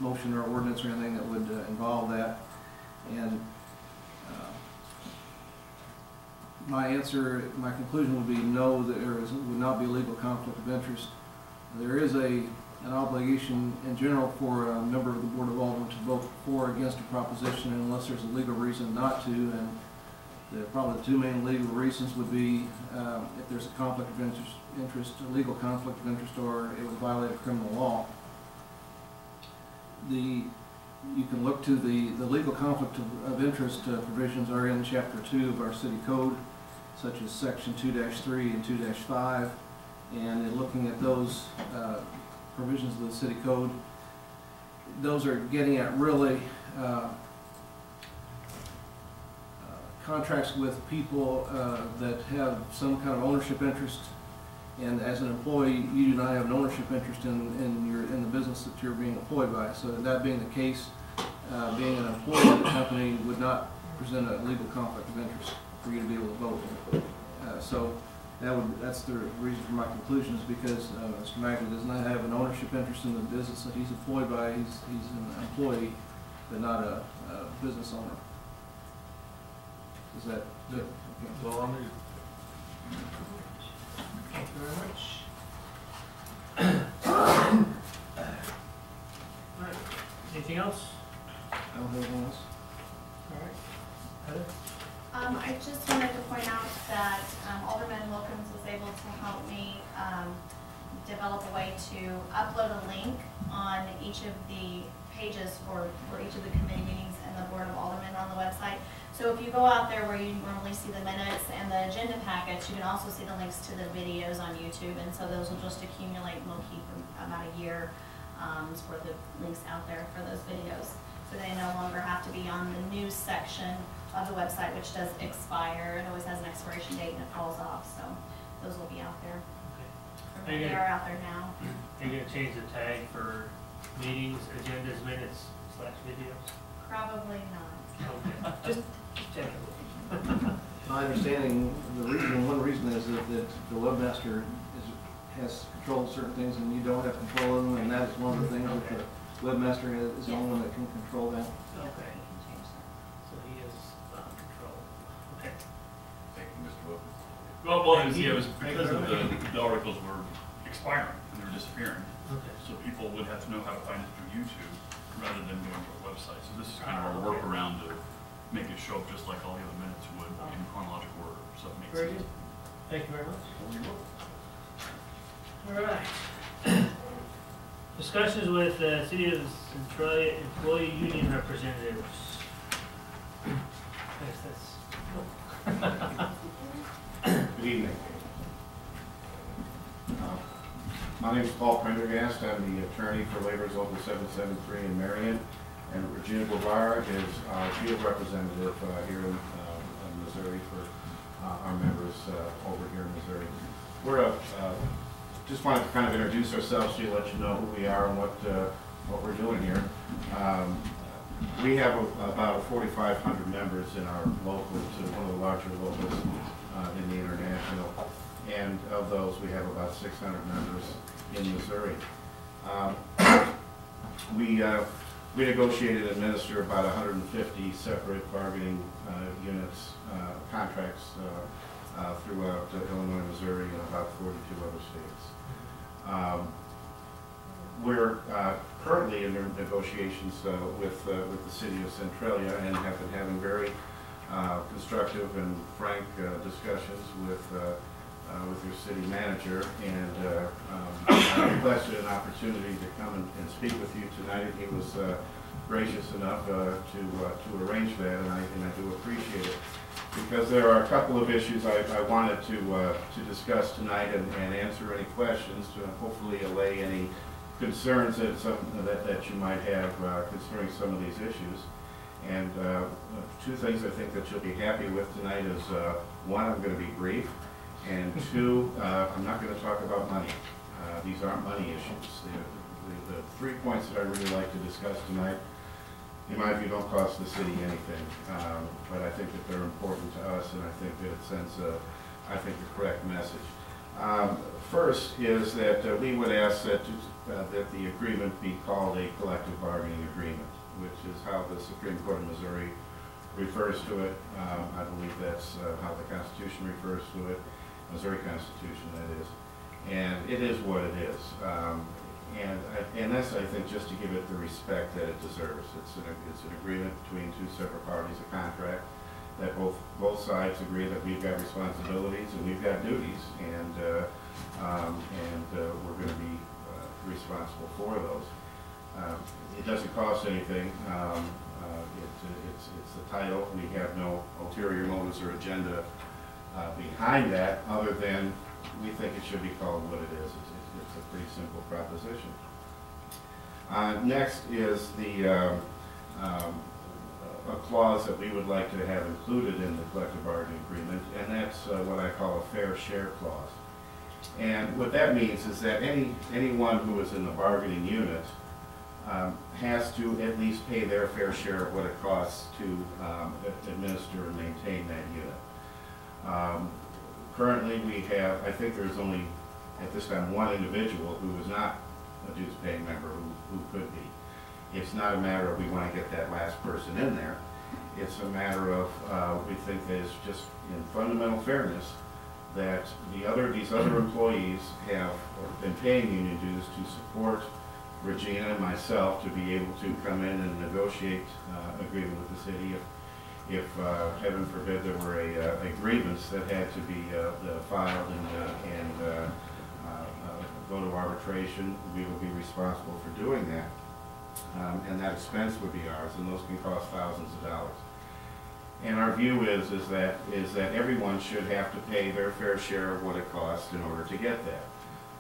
motion or ordinance or anything that would involve that. And my answer, my conclusion would be no, would not be a legal conflict of interest. There is an obligation in general for a member of the Board of Aldermen to vote for or against a proposition unless there's a legal reason not to. And probably the two main legal reasons would be if there's a conflict of interest, a legal conflict of interest, or it would violate a criminal law. You can look to the legal conflict of interest provisions are in Chapter 2 of our city code, such as Section 2-3 and 2-5. And in looking at those provisions of the city code, those are getting at really contracts with people that have some kind of ownership interest, and as an employee, you do not have an ownership interest in the business that you're being employed by. So that being the case, being an employee of the company would not present a legal conflict of interest for you to be able to vote. So that's the reason for my conclusion, is because Mr. Magley does not have an ownership interest in the business that he's employed by. He's an employee, but not a business owner. Is that good? Okay. Well, I'm gonna Thank you very much. All right, anything else? I don't have anything else. All right, Heather? I just wanted to point out that Alderman Wilkins was able to help me develop a way to upload a link on each of the pages for each of the committee meetings and the Board of Aldermen on the website. So if you go out there where you normally see the minutes and the agenda packets, you can also see the links to the videos on YouTube, and so those will just accumulate and we'll keep them about a year for the links out there for those videos. So they no longer have to be on the news section of the website, which does expire. It always has an expiration date and it falls off, so those will be out there. Okay. They are out there now. Are you gonna change the tag for meetings, agendas, minutes, / videos? Probably not. Okay, just check it. My understanding, one reason is that the webmaster has control of certain things and you don't have control of them, and that's one of the things that the webmaster is the only one that can control that. Okay, so he is on control. Okay. Thank you, Mr. Wilkins. Well, it was because of the articles were expiring and they were disappearing. Okay. So people would have to know how to find it through YouTube rather than going to a website. So this is kind of our workaround to make it show up just like all the other minutes would in chronological order. So it makes Very sense. good. Thank you very much. All right. Discussions with City of Centralia employee union representatives. Yes, Good evening. My name is Paul Prendergast. I'm the attorney for Labor's Local 773 in Marion, and Regina Guevara is our field representative here in Missouri for our members over here in Missouri. We're just wanted to kind of introduce ourselves to you, let you know who we are and what we're doing here. We have about 4,500 members in our local, to one of the larger locals in the international, and of those we have about 600 members in Missouri. We negotiate and administer about 150 separate bargaining units, contracts throughout Illinois, Missouri, and about 42 other states. We're currently in negotiations with the city of Centralia and have been having very constructive and frank discussions with your city manager, and I requested an opportunity to come and speak with you tonight. He was gracious enough to arrange that, and I do appreciate it, because there are a couple of issues I wanted to discuss tonight and answer any questions to hopefully allay any concerns that you might have concerning some of these issues. And two things I think that you'll be happy with tonight is, one, I'm going to be brief, and two, I'm not going to talk about money. These aren't money issues. The 3 points that I really like to discuss tonight, in my view, don't cost the city anything, but I think that they're important to us, and I think that it sends a correct message. First is that we would ask that the agreement be called a collective bargaining agreement, which is how the Supreme Court of Missouri refers to it. I believe that's how the Constitution refers to it, Missouri Constitution, that is. And it is what it is. And that's, I think, just to give it the respect that it deserves. It's an agreement between two separate parties, a contract, that both sides agree that we've got responsibilities and we've got duties, and we're going to be responsible for those. It doesn't cost anything. It's the title. We have no ulterior motives or agenda behind that, other than we think it should be called what it is. It's a pretty simple proposition. Next is a clause that we would like to have included in the collective bargaining agreement, and that's what I call a fair share clause. And what that means is that anyone who is in the bargaining unit has to at least pay their fair share of what it costs to administer and maintain that unit. Currently we have, I think there's only at this time one individual who is not a dues paying member who could be. It's not a matter of we want to get that last person in there. It's a matter of we think that it's just in fundamental fairness that these other employees have been paying union dues to support Regina and myself to be able to come in and negotiate agreement with the city. If heaven forbid there were a grievance that had to be filed and go to arbitration, we would be responsible for doing that. And that expense would be ours, and those can cost thousands of dollars. And our view is that everyone should have to pay their fair share of what it costs in order to get that.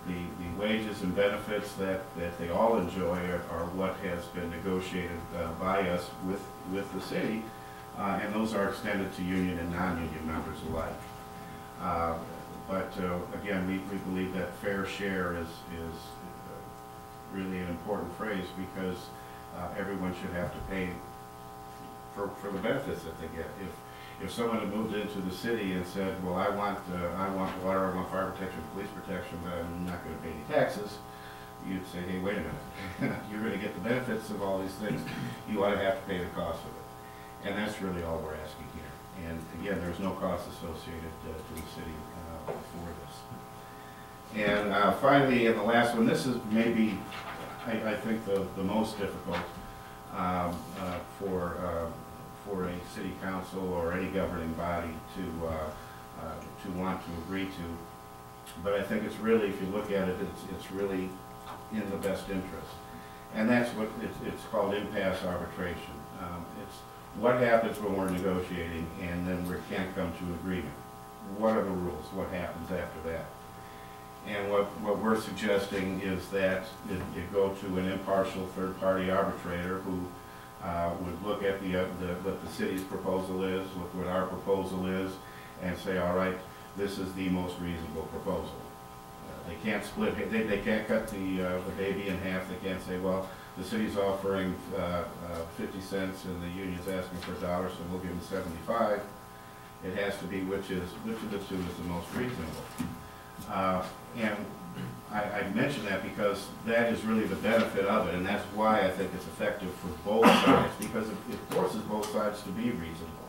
The wages and benefits that they all enjoy are what has been negotiated by us with the city, and those are extended to union and non-union members alike. But again, we believe that fair share is really an important phrase, because everyone should have to pay for the benefits that they get. If someone had moved into the city and said, well, I want water, I want fire protection, police protection, but I'm not going to pay any taxes, you'd say, hey, wait a minute, you're going to get the benefits of all these things, you ought to have to pay the cost of it. And that's really all we're asking here. And again, there's no cost associated to the city for this. And finally, and the last one, this is maybe, I think, the most difficult for a city council or any governing body to want to agree to. But I think it's really, if you look at it, it's really in the best interest. And that's what it's called, impasse arbitration. It's what happens when we're negotiating and then we can't come to agreement. What are the rules? What happens after that? And what we're suggesting is that it go to an impartial third-party arbitrator who would look at what the city's proposal is, look what our proposal is, and say, all right, this is the most reasonable proposal. They can't split, they can't cut the baby in half. They can't say, well, the city's offering 50 cents and the union's asking for $1, so we'll give them 75. It has to be which of the two is the most reasonable. And I mention that because that is really the benefit of it, and that's why I think it's effective for both sides, because it forces both sides to be reasonable.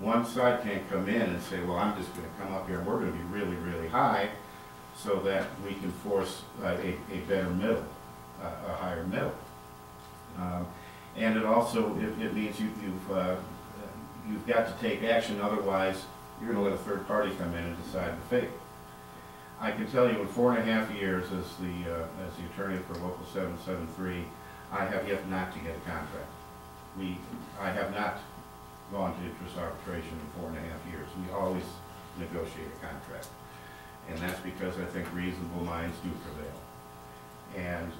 One side can't come in and say, well, I'm just going to come up here and we're going to be really, really high so that we can force a better middle, a higher middle. And it also, it means you've got to take action, otherwise you're going to let a third party come in and decide the fate. I can tell you in 4.5 years as the attorney for Local 773, I have yet not to get a contract. I have not gone to interest arbitration in 4.5 years. We always negotiate a contract. And that's because I think reasonable minds do prevail. And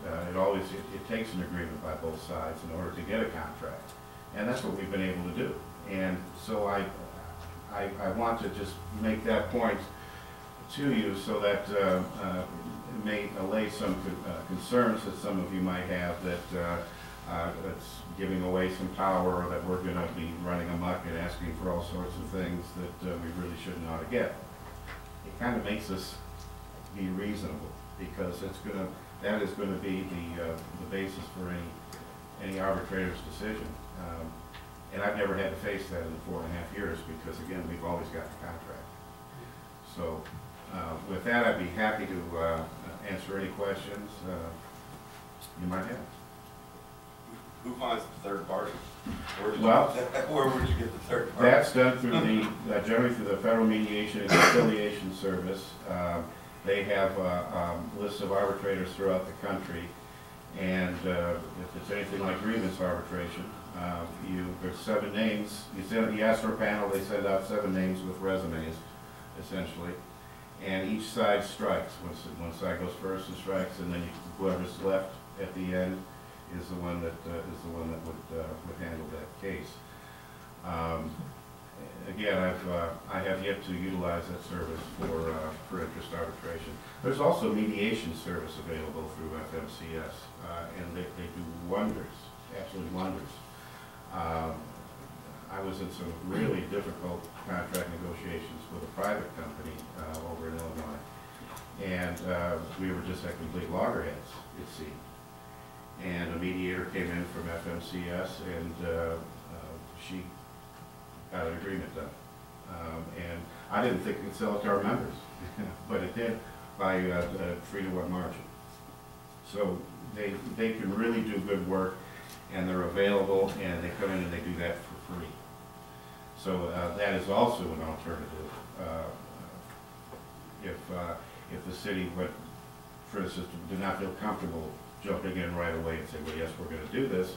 it takes an agreement by both sides in order to get a contract. And that's what we've been able to do. And so I want to just make that point to you so that it may allay some concerns that some of you might have that it's giving away some power, or that we're going to be running amok and asking for all sorts of things that we really shouldn't ought to get. It kind of makes us be reasonable, because that is gonna be the basis for any arbitrator's decision. And I've never had to face that in 4.5 years, because again, we've always got the contract. So, with that, I'd be happy to answer any questions you might have. Who finds the third party? Where would you get the third party? That's done through generally through the Federal Mediation and Conciliation Service. They have lists of arbitrators throughout the country, and if it's anything like grievance arbitration, there's 7 names. You ask for a panel, they send out 7 names with resumes, essentially, and each side strikes. One side goes first and strikes, and then whoever's left at the end is the one that would handle that case. Again, I have yet to utilize that service for interest arbitration. There's also mediation service available through FMCS, and they do wonders, absolute wonders. I was in some really difficult contract negotiations with a private company over in Illinois, and we were just at complete loggerheads, it seemed. And a mediator came in from FMCS, and she got an agreement done. And I didn't think it could sell it to our members, but it did by a 3-to-1 margin. So they can really do good work, and they're available, and they come in and they do that for free. So that is also an alternative. If the city would, for instance, did not feel comfortable jumping in right away and say, well, yes, we're going to do this,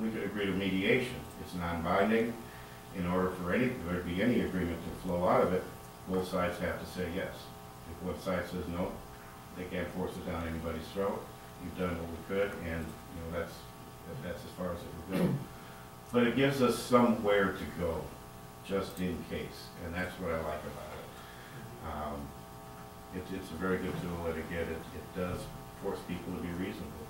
we could agree to mediation. It's non-binding. In order for there to be any agreement to flow out of it, both sides have to say yes. If one side says no, they can't force it down anybody's throat. You've done what we could, and that's as far as it would go. But it gives us somewhere to go, just in case, and that's what I like about it. It's a very good tool, and again, it does force people to be reasonable.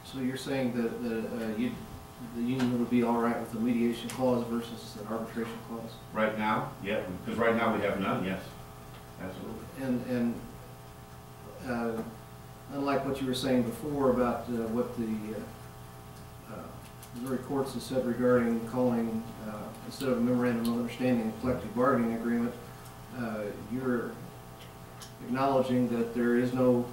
So you're saying that the union would be all right with the mediation clause versus an arbitration clause? Right now, yeah, because right now we have none, yes, absolutely. And unlike what you were saying before about what the Missouri courts have said regarding calling, instead of a memorandum of understanding, a collective bargaining agreement, you're acknowledging that there is no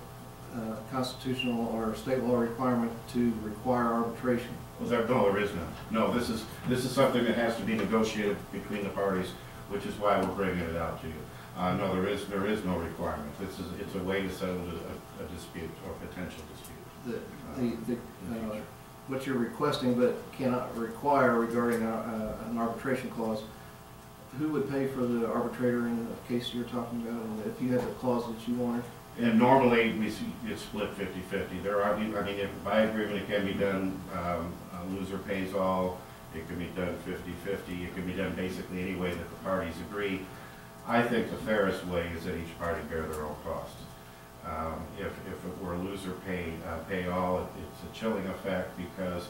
constitutional or state law requirement to require arbitration. Well, there is none. No, this is something that has to be negotiated between the parties, which is why we're bringing it out to you. No, there is no requirement. It's a way to settle a dispute or potential dispute. What you're requesting but cannot require regarding an arbitration clause, who would pay for the arbitrator in the case you're talking about, and if you had the clause that you wanted? And normally we see it's split 50-50. If by agreement it can be done, loser pays all. It can be done 50-50. It can be done basically any way that the parties agree. I think the fairest way is that each party bear their own costs. If it were loser pay all, it's a chilling effect because,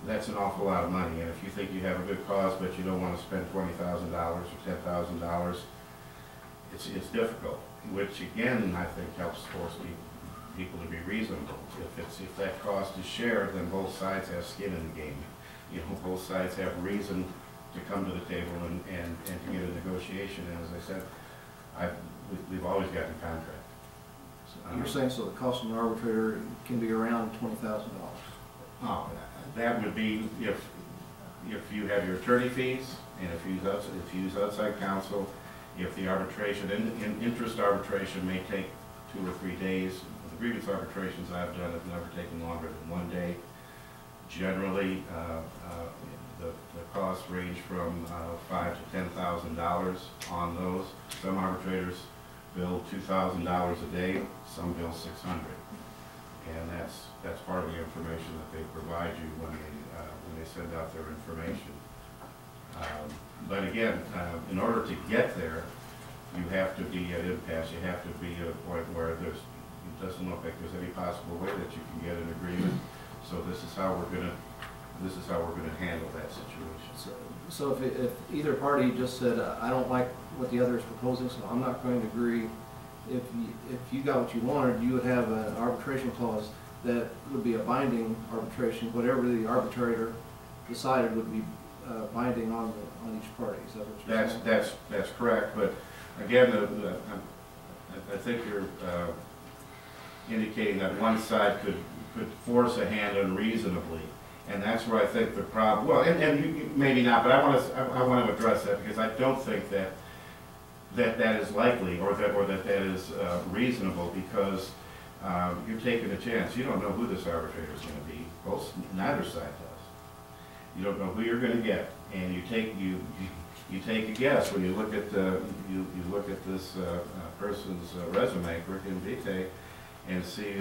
that's an awful lot of money. And if you think you have a good cause but you don't want to spend $20,000 or $10,000, it's difficult. Which again, I think helps force people to be reasonable. If that cost is shared, then both sides have skin in the game. Both sides have reason to come to the table and to get a negotiation. And as I said, we've always gotten a contract. So, you're saying so the cost of an arbitrator can be around $20,000? Oh, that would be if you have your attorney fees and if you use outside counsel. If the arbitration, interest arbitration may take 2 or 3 days. The grievance arbitrations I've done have never taken longer than 1 day. Generally, the costs range from $5,000 to $10,000 on those. Some arbitrators bill $2,000 a day, some bill $600, and that's part of the information that they provide you when they send out their information. But again, in order to get there, you have to be at impasse. You have to be at a point where it doesn't look like there's any possible way that you can get an agreement. So this is how we're going to handle that situation. So So if either party just said, I don't like what the other is proposing, so I'm not going to agree, if you got what you wanted, you would have an arbitration clause that would be a binding arbitration. Whatever the arbitrator decided would be binding on each party. Is that what you're saying? That's correct, but again, I think you're indicating that one side could force a hand unreasonably, and that's where I think the problem. Well, and you maybe not, but I want to address that because I don't think that is likely or that is reasonable because you're taking a chance. You don't know who this arbitrator is going to be. Neither side does. You don't know who you're going to get, and you take a guess when you look at you look at this person's resume, curriculum vitae, and see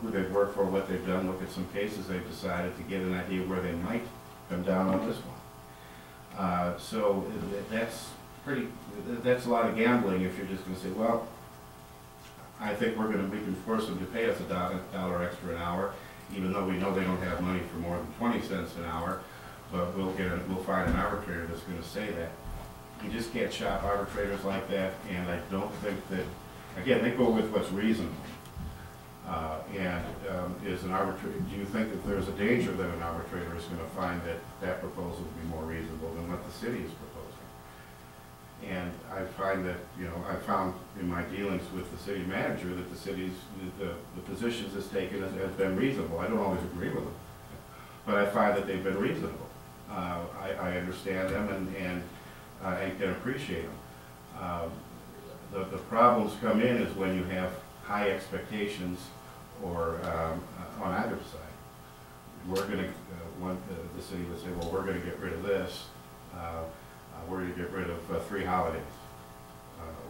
who they've worked for, what they've done. Look at some cases they've decided to get an idea where they might come down on this one. So that's a lot of gambling if you're just going to say, well, I think we can force them to pay us $1 extra an hour, even though we know they don't have money for more than 20 cents an hour. But we'll find an arbitrator that's going to say that. You just can't shop arbitrators like that, and I don't think that. Again, they go with what's reasonable. Is an arbitrator? Do you think that there's a danger that an arbitrator is going to find that proposal to be more reasonable than what the city is proposing? And I find that I found in my dealings with the city manager that the positions it's taken has been reasonable. I don't always agree with them, but I find that they've been reasonable. I understand them and I can appreciate them. The problems come in is when you have high expectations or on either side. We're going to, the city would say, well, we're going to get rid of this. We're going to get rid of 3 holidays.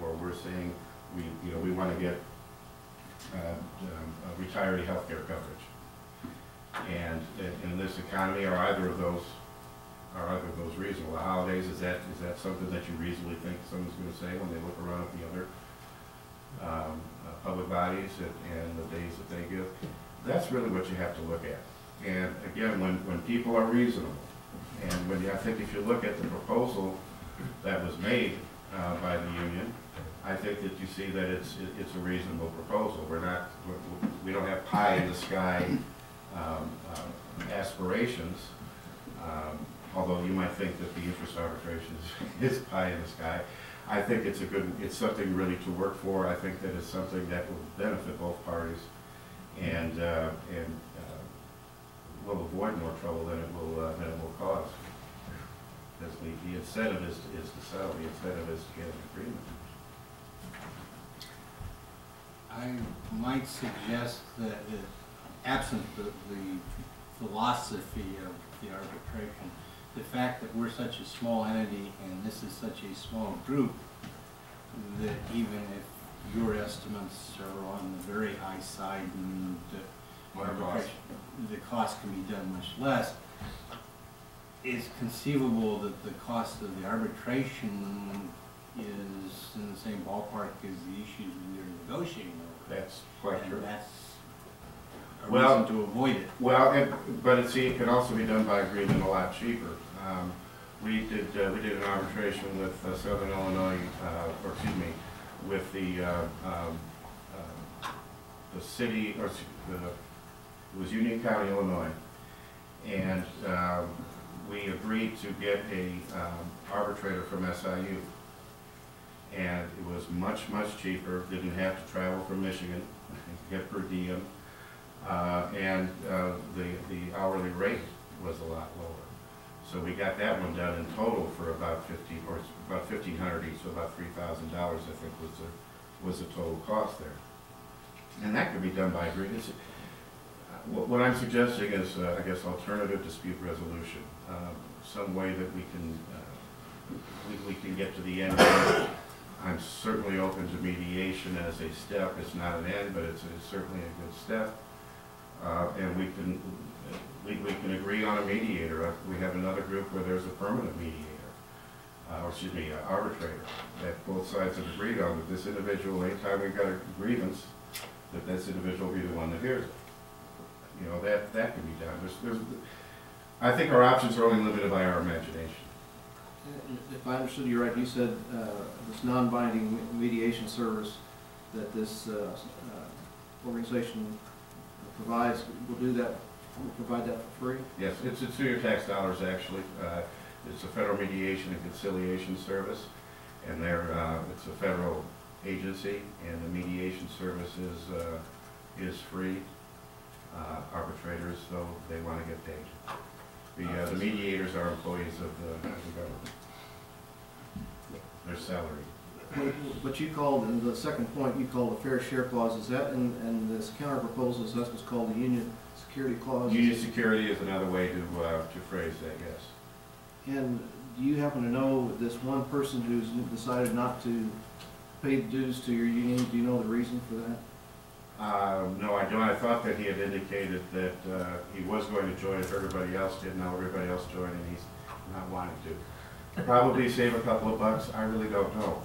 Or we're saying we want to get retiree health care coverage. And in this economy, are either of those reasonable? The holidays, is that something that you reasonably think someone's going to say when they look around at the other public bodies and the days that they give? That's really what you have to look at. And again, when people are reasonable, and I think if you look at the proposal that was made by the union, I think that you see that it's a reasonable proposal. We don't have pie in the sky aspirations. Although you might think that the interest arbitration is pie in the sky, I think it's something really to work for. I think that it's something that will benefit both parties, and will avoid more trouble than it will cause. Because the incentive is to settle. The incentive is to get an agreement. I might suggest that absent the philosophy of the arbitration, the fact that we're such a small entity and this is such a small group, that even if your estimates are on the very high side and the cost can be done much less, it's conceivable that the cost of the arbitration is in the same ballpark as the issues we're negotiating over. That's quite true. That's a reason to avoid it. Well, but it can also be done by agreement a lot cheaper. We did an arbitration with Southern Illinois, with the city, or it was Union County, Illinois, and we agreed to get a arbitrator from SIU, and it was much cheaper. Didn't have to travel from Michigan, get per diem, and the hourly rate was a lot lower. So we got that one done in total for about $1,500 each, so about $3,000 I think was the total cost there. And that could be done by agreement. What I'm suggesting is, I guess, alternative dispute resolution, some way that we can get to the end. I'm certainly open to mediation as a step. It's not an end, but it's certainly a good step. And we can agree on a mediator. We have another group where there's a permanent mediator, arbitrator, that both sides have agreed on, that this individual, anytime we've got a grievance, that this individual will be the one that hears it. That can be done. I think our options are only limited by our imagination. If I understood you right, you said this non-binding mediation service that this organization provides, will provide that for free? Yes, it's through your tax dollars, actually. It's a federal mediation and conciliation service, and it's a federal agency, and the mediation service is free. Arbitrators, though, they want to get paid. The mediators are employees of the government. They're salaried. What you called, in the second point, you called a fair share clause. Is that in this counter proposal, is that what's called the union security clause? Union security is another way to phrase that, yes. And do you happen to know this one person who's decided not to pay the dues to your union? Do you know the reason for that? No, I don't. I thought that he had indicated that he was going to join if everybody else did. Now everybody else joined and he's not wanting to. Probably save a couple of bucks. I really don't know.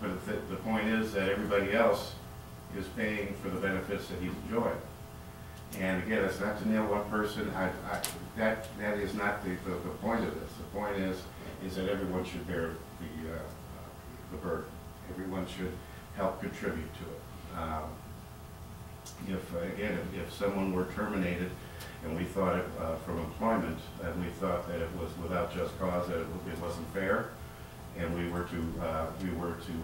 But the point is that everybody else is paying for the benefits that he's enjoying. And again, it's not to nail one person. That is not the point of this. The point is that everyone should bear the burden. Everyone should help contribute to it. If someone were terminated and we thought it from employment, and we thought that it was without just cause, that it wasn't fair, and we were to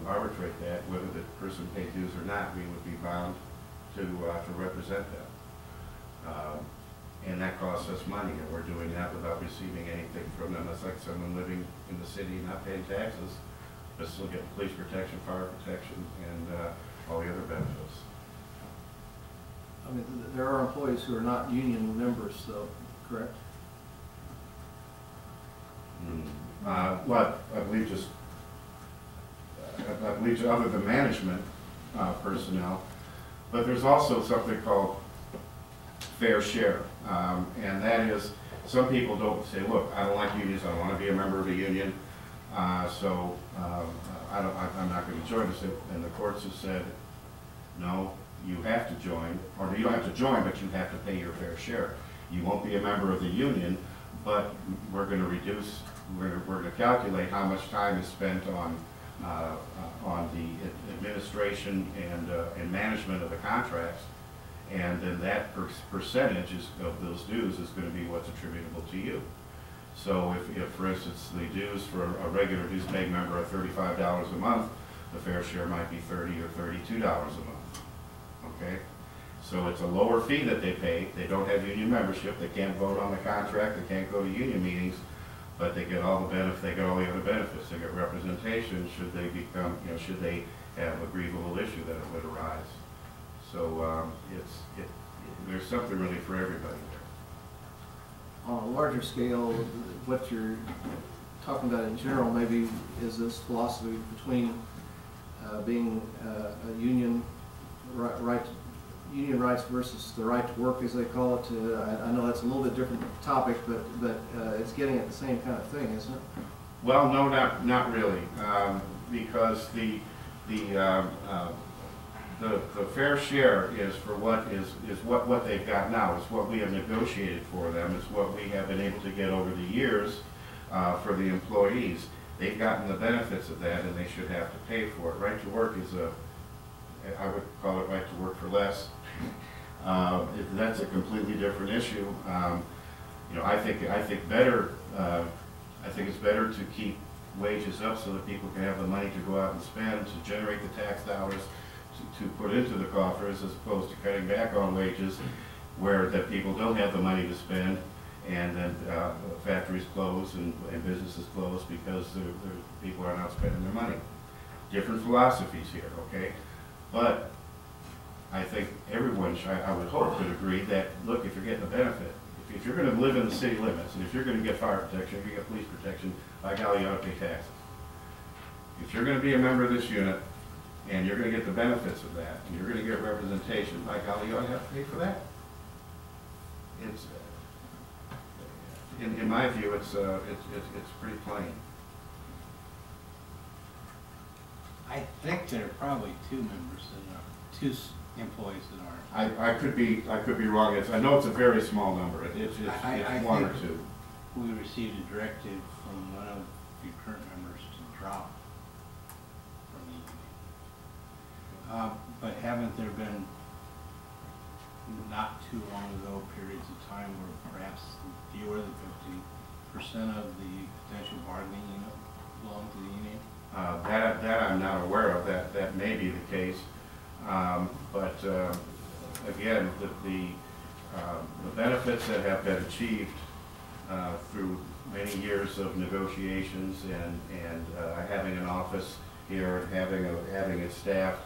arbitrate that, whether the person paid dues or not, we would be bound to represent them. And that costs us money, and we're doing that without receiving anything from them. It's like someone living in the city not paying taxes, but still getting police protection, fire protection, and all the other benefits. I mean, there are employees who are not union members, though, correct? Well, I believe other than management personnel, but there's also something called fair share, and that is, some people don't say, look, I don't like unions, I don't want to be a member of a union, so I'm not going to join this. And the courts have said, no, you have to join, or you don't have to join, but you have to pay your fair share. You won't be a member of the union, but we're going to reduce, we're going to calculate how much time is spent on the administration and management of the contracts, and then that percentage of those dues is going to be what's attributable to you. So if for instance, the dues for a regular dues paid member are $35 a month, the fair share might be $30 or $32 a month. Okay? So it's a lower fee that they pay. They don't have union membership. They can't vote on the contract. They can't go to union meetings, but they get all the benefits. They get all the other benefits. They get representation should they become, should they have a grievable issue that would arise. So there's something really for everybody there. On a larger scale, what you're talking about in general maybe is this philosophy between being a union union rights versus the right to work, as they call it. I know that's a little bit different topic, but it's getting at the same kind of thing, isn't it? Well, no, not really, because the fair share is for what they've got now. It's what we have negotiated for them. It's what we have been able to get over the years for the employees. They've gotten the benefits of that, and they should have to pay for it. Right to work is I would call it right to work for less. That's a completely different issue. I think it's better to keep wages up so that people can have the money to go out and spend, to generate the tax dollars to put into the coffers, as opposed to cutting back on wages where that people don't have the money to spend, and then factories close and businesses close because people are not spending their money. Different philosophies here, okay? But I think everyone, I would hope, would agree that, look, if you're getting a benefit, if you're going to live in the city limits, and if you're going to get fire protection, if you get police protection, by golly, you ought to pay taxes. If you're going to be a member of this unit, and you're going to get the benefits of that, and you're going to get representation, by golly, you ought to have to pay for that. It's, in my view, it's pretty plain. I think there are probably two members that are, two employees that are. I could be wrong. I know it's a very small number. It's one or two. we received a directive from one of your current members to drop from the union. But haven't there been not too long ago periods of time where perhaps fewer than 50% of the potential bargaining unit belong to the union? That I'm not aware of. That may be the case. But again, the benefits that have been achieved through many years of negotiations and having an office here and having it staffed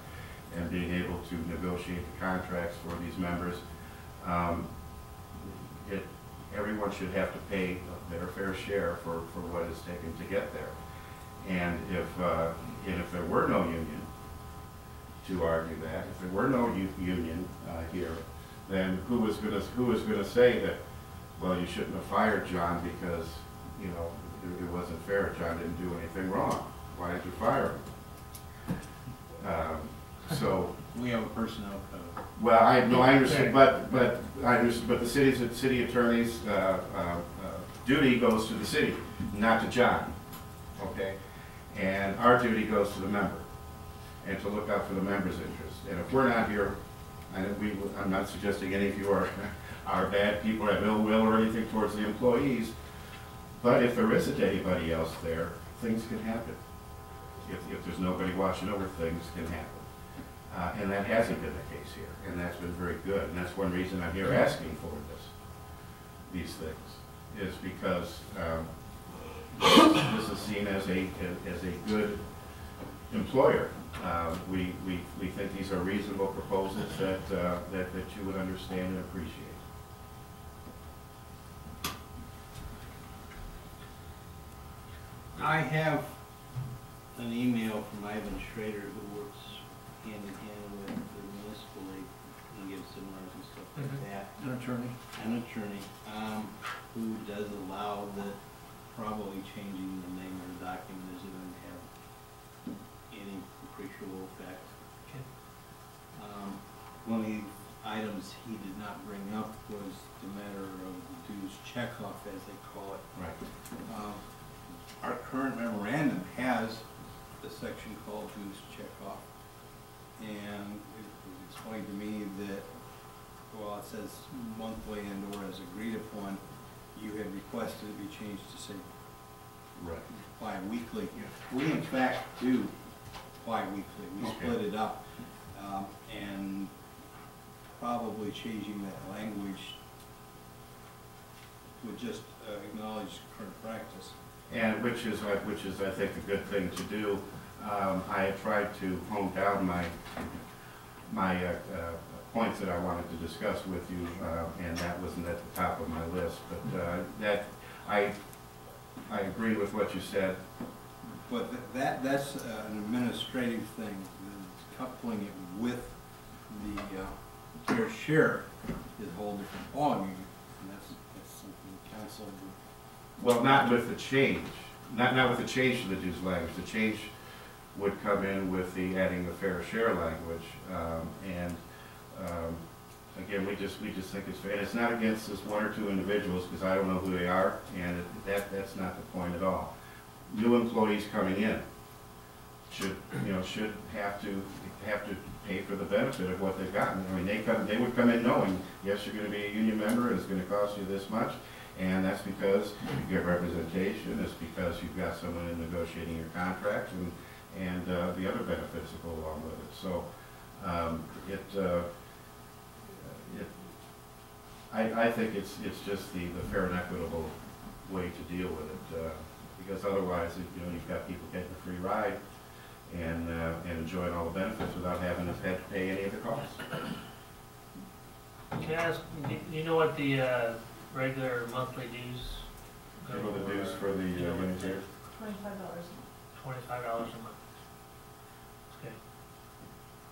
and being able to negotiate the contracts for these members, everyone should have to pay their fair share for what is taken to get there. And if there were no union to argue that, if there were no union here, then who was going to say that, well, you shouldn't have fired John because, you know, it wasn't fair. John didn't do anything wrong. Why did you fire him? So we have a personnel code. Well, I understand, but the city attorney's duty goes to the city, not to John. Okay, and our duty goes to the member, and to look out for the member's interest. And if we're not here, I'm not suggesting any of you are bad people, have ill will or anything towards the employees. But if there isn't anybody else there, things can happen. If there's nobody watching over, things can happen. And that hasn't been the case here, and that's been very good. And that's one reason I'm here asking for these things, is because this is seen as a good employer. We think these are reasonable proposals that you would understand and appreciate. I have an email from Ivan Schrader, who works hand in hand with the municipal league and gives seminars and stuff like that. An attorney. An attorney, who does allow that probably changing the name of the document isn't going to have any appreciable effect. Okay. One of the items he did not bring up was the matter of the dues checkoff, as they call it. Right. Our current memorandum has a section called dues checkoff, and it was explained to me that, well, it says monthly and or as agreed upon, you had requested it be changed to say bi-weekly. We in fact do bi-weekly. We split it up, and probably changing that language would just acknowledge current practice. And which is I think a good thing to do. I have tried to hone down my points that I wanted to discuss with you, and that wasn't at the top of my list. But that I agree with what you said. But that's an administrative thing. Coupling it with the fair share is a whole different ballgame, and that's something the council would. Well, not with the change, not with the change to the dues language. The change would come in with the adding the fair share language, again, we just think it's fair. And it's not against this one or two individuals, because I don't know who they are, and that's not the point at all. New employees coming in should have to pay for the benefit of what they've gotten. I mean, they would come in knowing, yes, you're going to be a union member, and it's going to cost you this much. And that's because you get representation, it's because you've got someone in negotiating your contract, and the other benefits that go along with it. So I think it's just the fair and equitable way to deal with it, because otherwise, you've got people getting a free ride and enjoying all the benefits without having to pay any of the costs. Can I ask, do you know what the regular monthly dues? The dues for the units here? $25. $25 a month. Okay.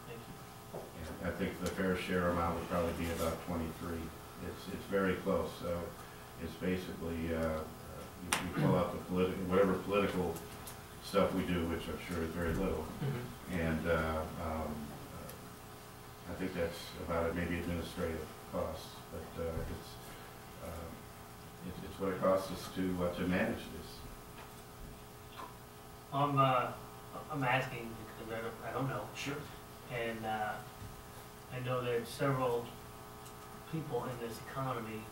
Thank you. I think the fair share amount would probably be about 23. It's very close. So it's basically you pull out the whatever political stuff we do, which I'm sure is very little, and I think that's about it. Maybe administrative costs, but It's what it costs us to manage this. I'm asking because I don't know. Sure. And I know that several people in this economy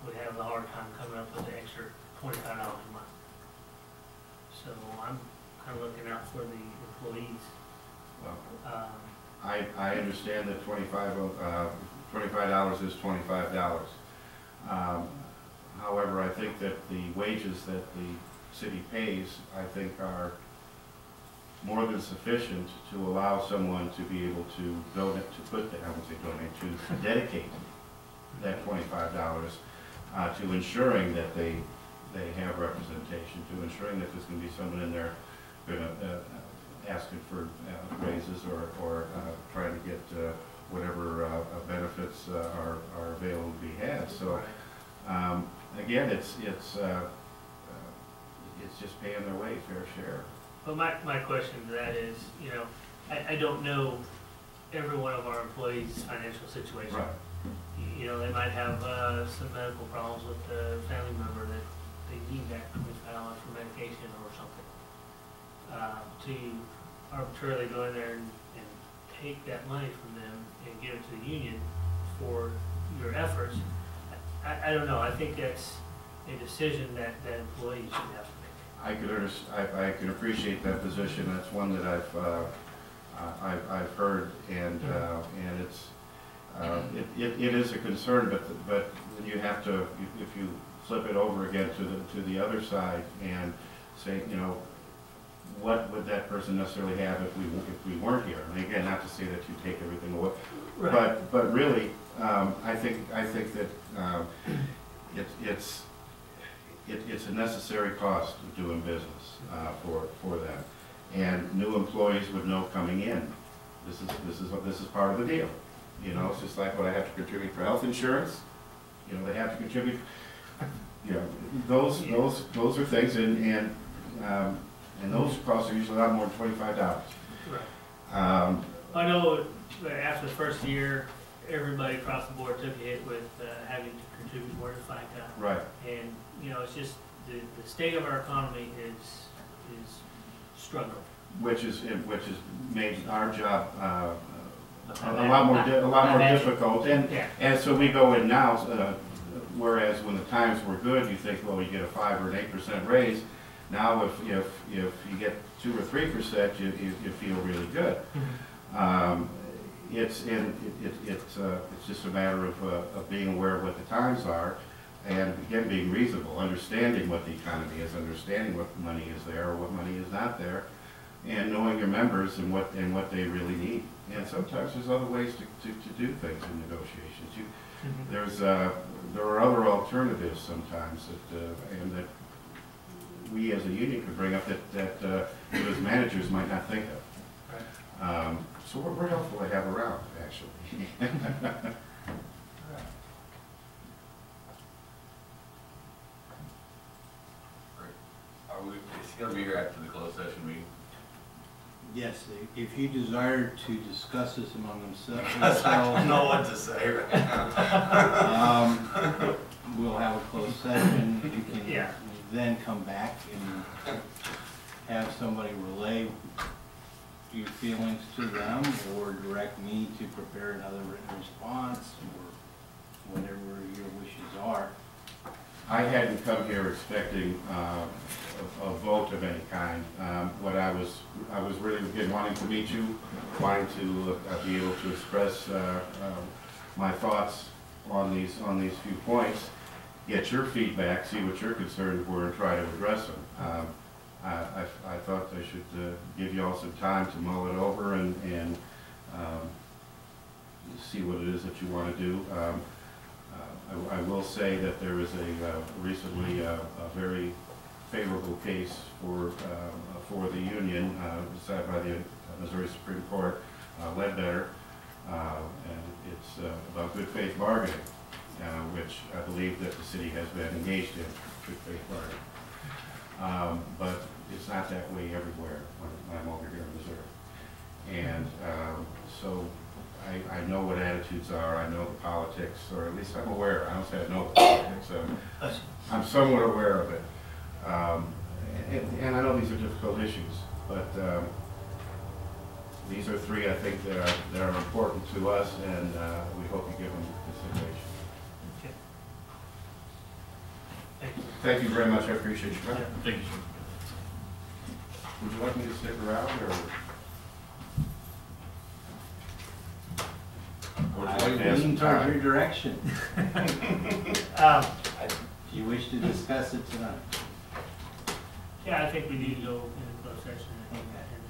would have a hard time coming up with the extra $25 a month. So I'm kind of looking out for the employees. Well, I understand that $25 is $25. However, I think that the wages that the city pays, I think, are more than sufficient to allow someone to be able to donate, I won't say donate, to dedicate that $25 to ensuring that they have representation, to ensuring that there's going to be someone in there asking for raises or trying to get whatever benefits are available to be had. So again, it's just paying their way, fair share. But my question to that is, you know, I don't know every one of our employees' financial situation. Right. You know, they might have some medical problems with a family member that they need that $25 for medication or something. To arbitrarily go in there and take that money from them and give it to the union for your efforts, I don't know. I think that's a decision that employees should have to make. I can appreciate that position. That's one that I've heard, and it's it is a concern. But you have to, if you flip it over again to the other side and say, you know, what would that person necessarily have if we weren't here? And again, not to say that you take everything away, right. but really, I think that it's a necessary cost of doing business for them, and new employees would know coming in. This is part of the deal. You know, it's just like what I have to contribute for health insurance. You know, they have to contribute. You know, those are things, and those costs are usually a lot more than $25. Right. I know that after the first year, everybody across the board took a hit with having to contribute more to FICA. Right. And you know, it's just the state of our economy is struggling. Which has made our job a lot more difficult, and so we go in now. Whereas when the times were good, you think, well, you get a 5 or an 8% raise. Now, if you get 2 or 3%, you feel really good. Mm-hmm. It's just a matter of being aware of what the times are, and again being reasonable, understanding what the economy is, understanding what money is there or what money is not there, and knowing your members and what they really need. And sometimes there's other ways to do things in negotiations. Mm-hmm. There are other alternatives sometimes that we as a union could bring up that you as managers might not think of. Right. So we're very helpful to have around, actually. Is he going to be here after the closed session meeting? Yes, if you desire to discuss this among themselves. I don't know what to say right now. We'll have a closed session. You can then come back and have somebody relay your feelings to them, or direct me to prepare another written response, or whatever your wishes are. I hadn't come here expecting a vote of any kind. What I was really again wanting to meet you, wanting to be able to express my thoughts on these few points, get your feedback, see what your concerns were, and try to address them. I thought I should give you all some time to mull it over and see what it is that you want to do. I will say that there is recently a very favorable case for the union decided by the Missouri Supreme Court, Ledbetter, and it's about good faith bargaining, which I believe that the city has been engaged in, good faith bargaining. But it's not that way everywhere when I'm over here in Missouri. And so I know what attitude attitudes are. I know the politics, or at least I'm aware. I don't say I know the politics. I'm somewhat aware of it. And I know these are difficult issues, but these are three, I think, that are important to us, and we hope you give them consideration. Okay. Thank you. Thank you very much. I appreciate your time. Thank you, sir. Would you like me to stick around, or? I lean toward your direction. Um, Do you wish to discuss it tonight? Yeah, I think we need to go in a closed session and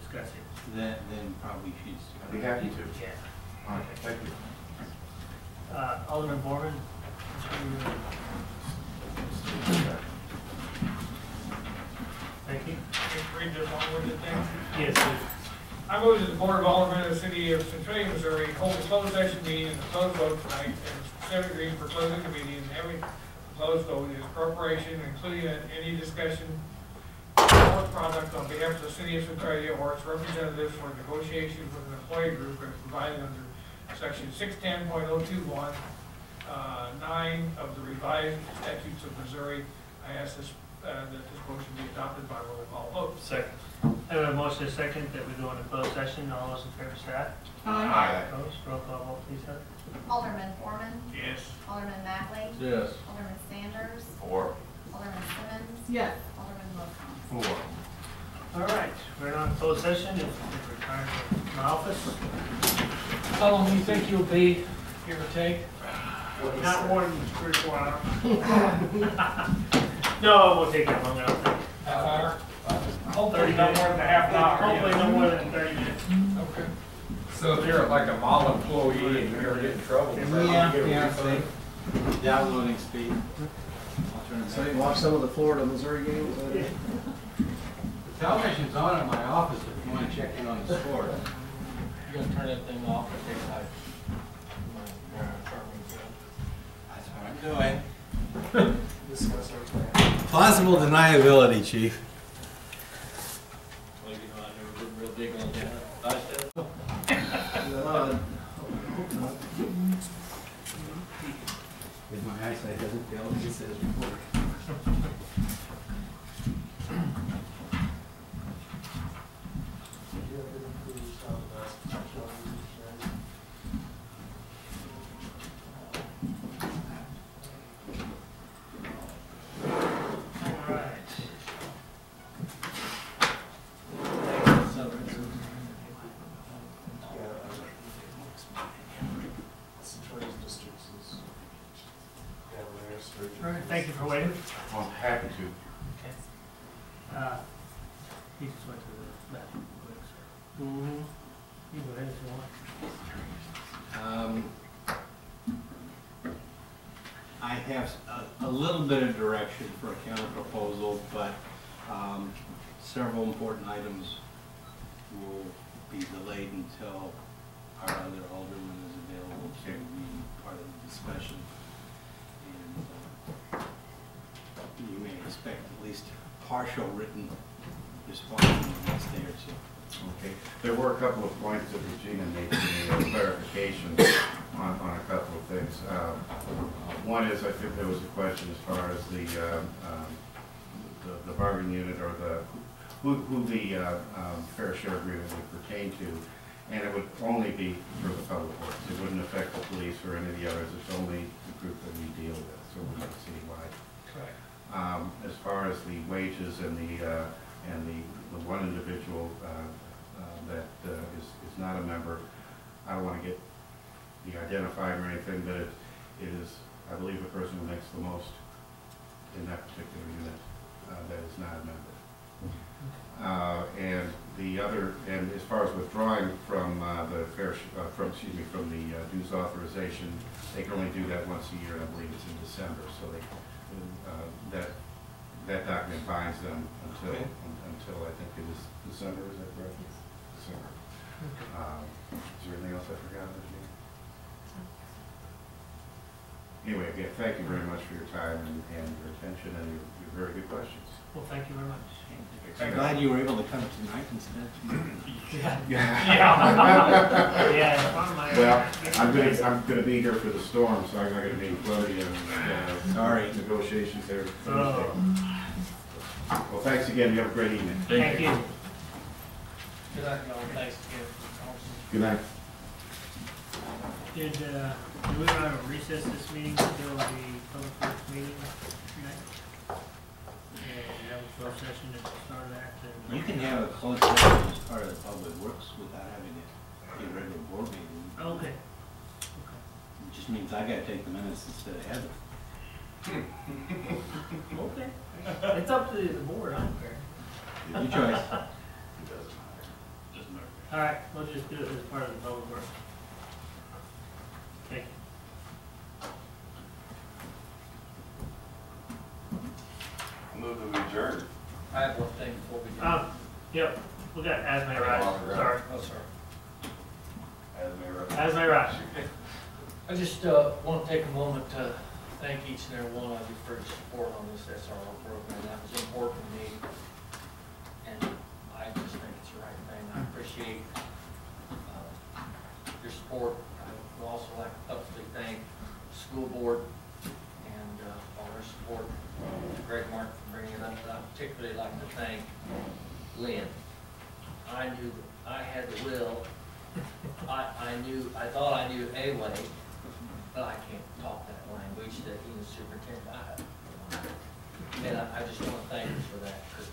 discuss it. Then probably she's. I'd be happy to. Yeah. All right, thank you. Alderman Borman? Thank you. Read this long-winded thing. Yes, please. I move that the Board of Aldermen of the City of Centralia, Missouri, hold a closed session meeting and a closed vote tonight, and specific reason for closing the meeting and having a closed vote is preparation, including any discussion or product on behalf of the City of Centralia or its representatives for negotiations with an employee group as provided under Section 610.021, 9 of the revised statutes of Missouri. I ask that this motion be adopted by roll call vote. Second. I have a motion and a second that we go into closed session. All those in favor say aye. Aye. Opposed? Roll call vote, please, Heather. Alderman Foreman. Yes. Alderman Magley. Yes. Alderman Sanders. 4. Alderman Simmons. Yes. Alderman Wilcox. 4. All right, we're on closed session. If we return to my office. How long do you think you'll be, give or take? Not more than 3 or 4 hours. No, it won't take that long, I don't think. Half hour? Hopefully no more than a half an hour. Hopefully no more than 30 minutes. Okay. So if you're like a mall employee and you're gonna get in trouble, you get a refund? Downloading speed. So you can watch some of the Florida Missouri games? The television's on in my office if you want to check in on the score. You gonna turn that thing off and take like That's what I'm doing. Discuss our plan. Plausible deniability, Chief. well, you know, I never been real big on that. If my eyesight doesn't fail, it says report. Centralia's districts is down there, Sturgeon. All right, thank you for waiting. I'm happy to. Okay. He just went to the bathroom quick, so. You go ahead if you want. I have a little bit of direction for a counter proposal, but several important items will be delayed until our other alderman is available to be part of the discussion. And you may expect at least partial written response in the next day or two. Okay. There were a couple of points that Regina made to me, clarification on a couple of things. One is, I think there was a question as far as the bargaining unit or who the fair share agreement would pertain to, and it would only be for the public works. It wouldn't affect the police or any of the others. It's only the group that we deal with, so we're not citywide. Correct. As far as the wages and the one individual that is not a member, I don't want to get the identifier or anything, but it is, I believe, the person who makes the most in that particular unit that is not a member. And the other, and as far as withdrawing from from the dues authorization, they can only do that once a year, and I believe it's in December. So they that document binds them until I think it is December. Is that correct? December. Is there anything else I forgot? Anyway, again, thank you very much for your time and your attention and your very good questions. Well, thank you very much. I'm glad you were able to come tonight instead of tomorrow. Yeah. Yeah. Yeah, it's one of my. Well, I'm gonna be here for the storm, so I'm not gonna be in Florida and, Sorry. negotiations there. Oh. Well, thanks again. You have a great evening. Thank you. Good night, y'all. Thanks again. Good night. Did, do we want to recess this meeting until the public works meeting tonight? And have a closed session at the start of that? and- You can have a closed session as part of the public works without having a regular board meeting. Okay. It just means I gotta take the minutes instead of Heather. Okay. It's up to the board, I don't care. Your choice. It doesn't matter. Doesn't matter. All right, we'll just do it as part of the public works. Thank you. Move that we adjourn. I have one thing before we do. Yep, we got Asmay Rice, sorry. Oh, sorry. Asmay Rice. I just want to take a moment to thank each and every one of you for your support on this SRO program. That was important to me, and I just think it's the right thing. I appreciate your support. I would also like to publicly thank the school board and all their support. Greg Martin for bringing it up. But I particularly like to thank Lynn. I knew that I had the will. I thought I knew a way, but I can't talk that language that he was superintendent. And I just want to thank you for that, because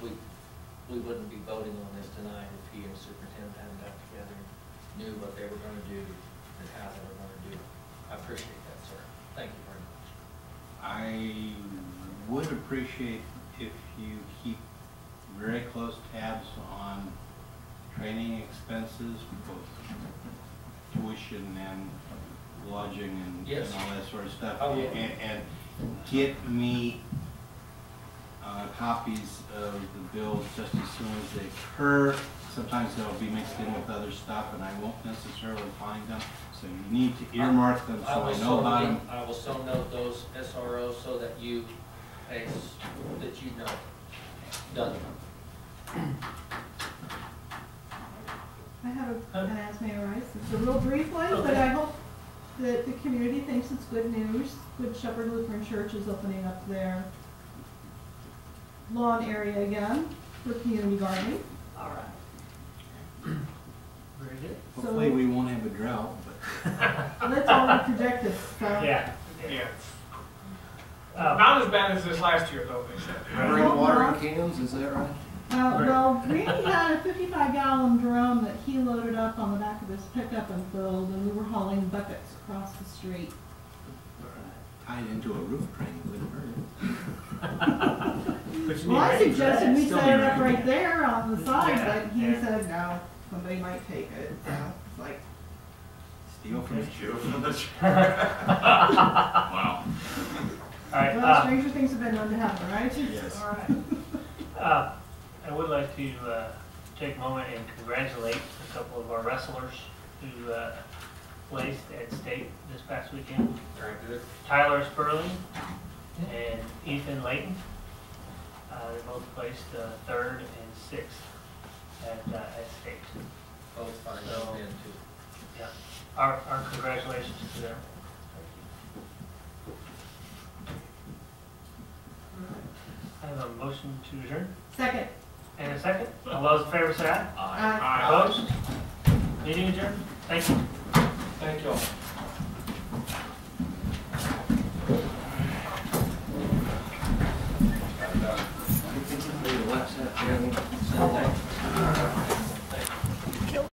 we wouldn't be voting on this tonight if he and the superintendent hadn't got together and knew what they were going to do and how they were going to do it. I appreciate that, sir. Thank you very much. I would appreciate if you keep very close tabs on training expenses, both tuition and lodging and Yes. all that sort of stuff. I will. And get me copies of the bills just as soon as they occur. Sometimes they'll be mixed in with other stuff and I won't necessarily find them. So you need to earmark them so I know about them. I will so note those SROs so that you, that you know. Done. I have an Asmay Rice. It's a real brief one, but I hope that the community thinks it's good news. Good Shepherd Lutheran Church is opening up their lawn area again for community gardening. All right. Very good. Hopefully we won't have a drought, but. That's all we projected, so. Yeah. Yeah. Not as bad as this last year, though, they said. Bring water in cans, is that right? Well, Greeny had a 55-gallon drum that he loaded up on the back of his pickup and filled, and we were hauling buckets across the street. Tied into a roof train, wouldn't hurt. Well, I suggested we Still set it be up ready. right there on the side, Yeah, but he yeah. said, no, somebody might take it, so it's like, Steal from the church. Wow. All right. well, stranger things have been known to happen, right? Yes. All right. I would like to take a moment and congratulate a couple of our wrestlers who placed at state this past weekend. Very good. Tyler Sperling and Ethan Layton. They both placed third and sixth at state. Both fine So- young men, too. Yeah. Our congratulations to them. I have a motion to adjourn. Second. And a second. All those in favor say aye. Aye. Opposed? Meeting adjourned. Thank you. Thank you all.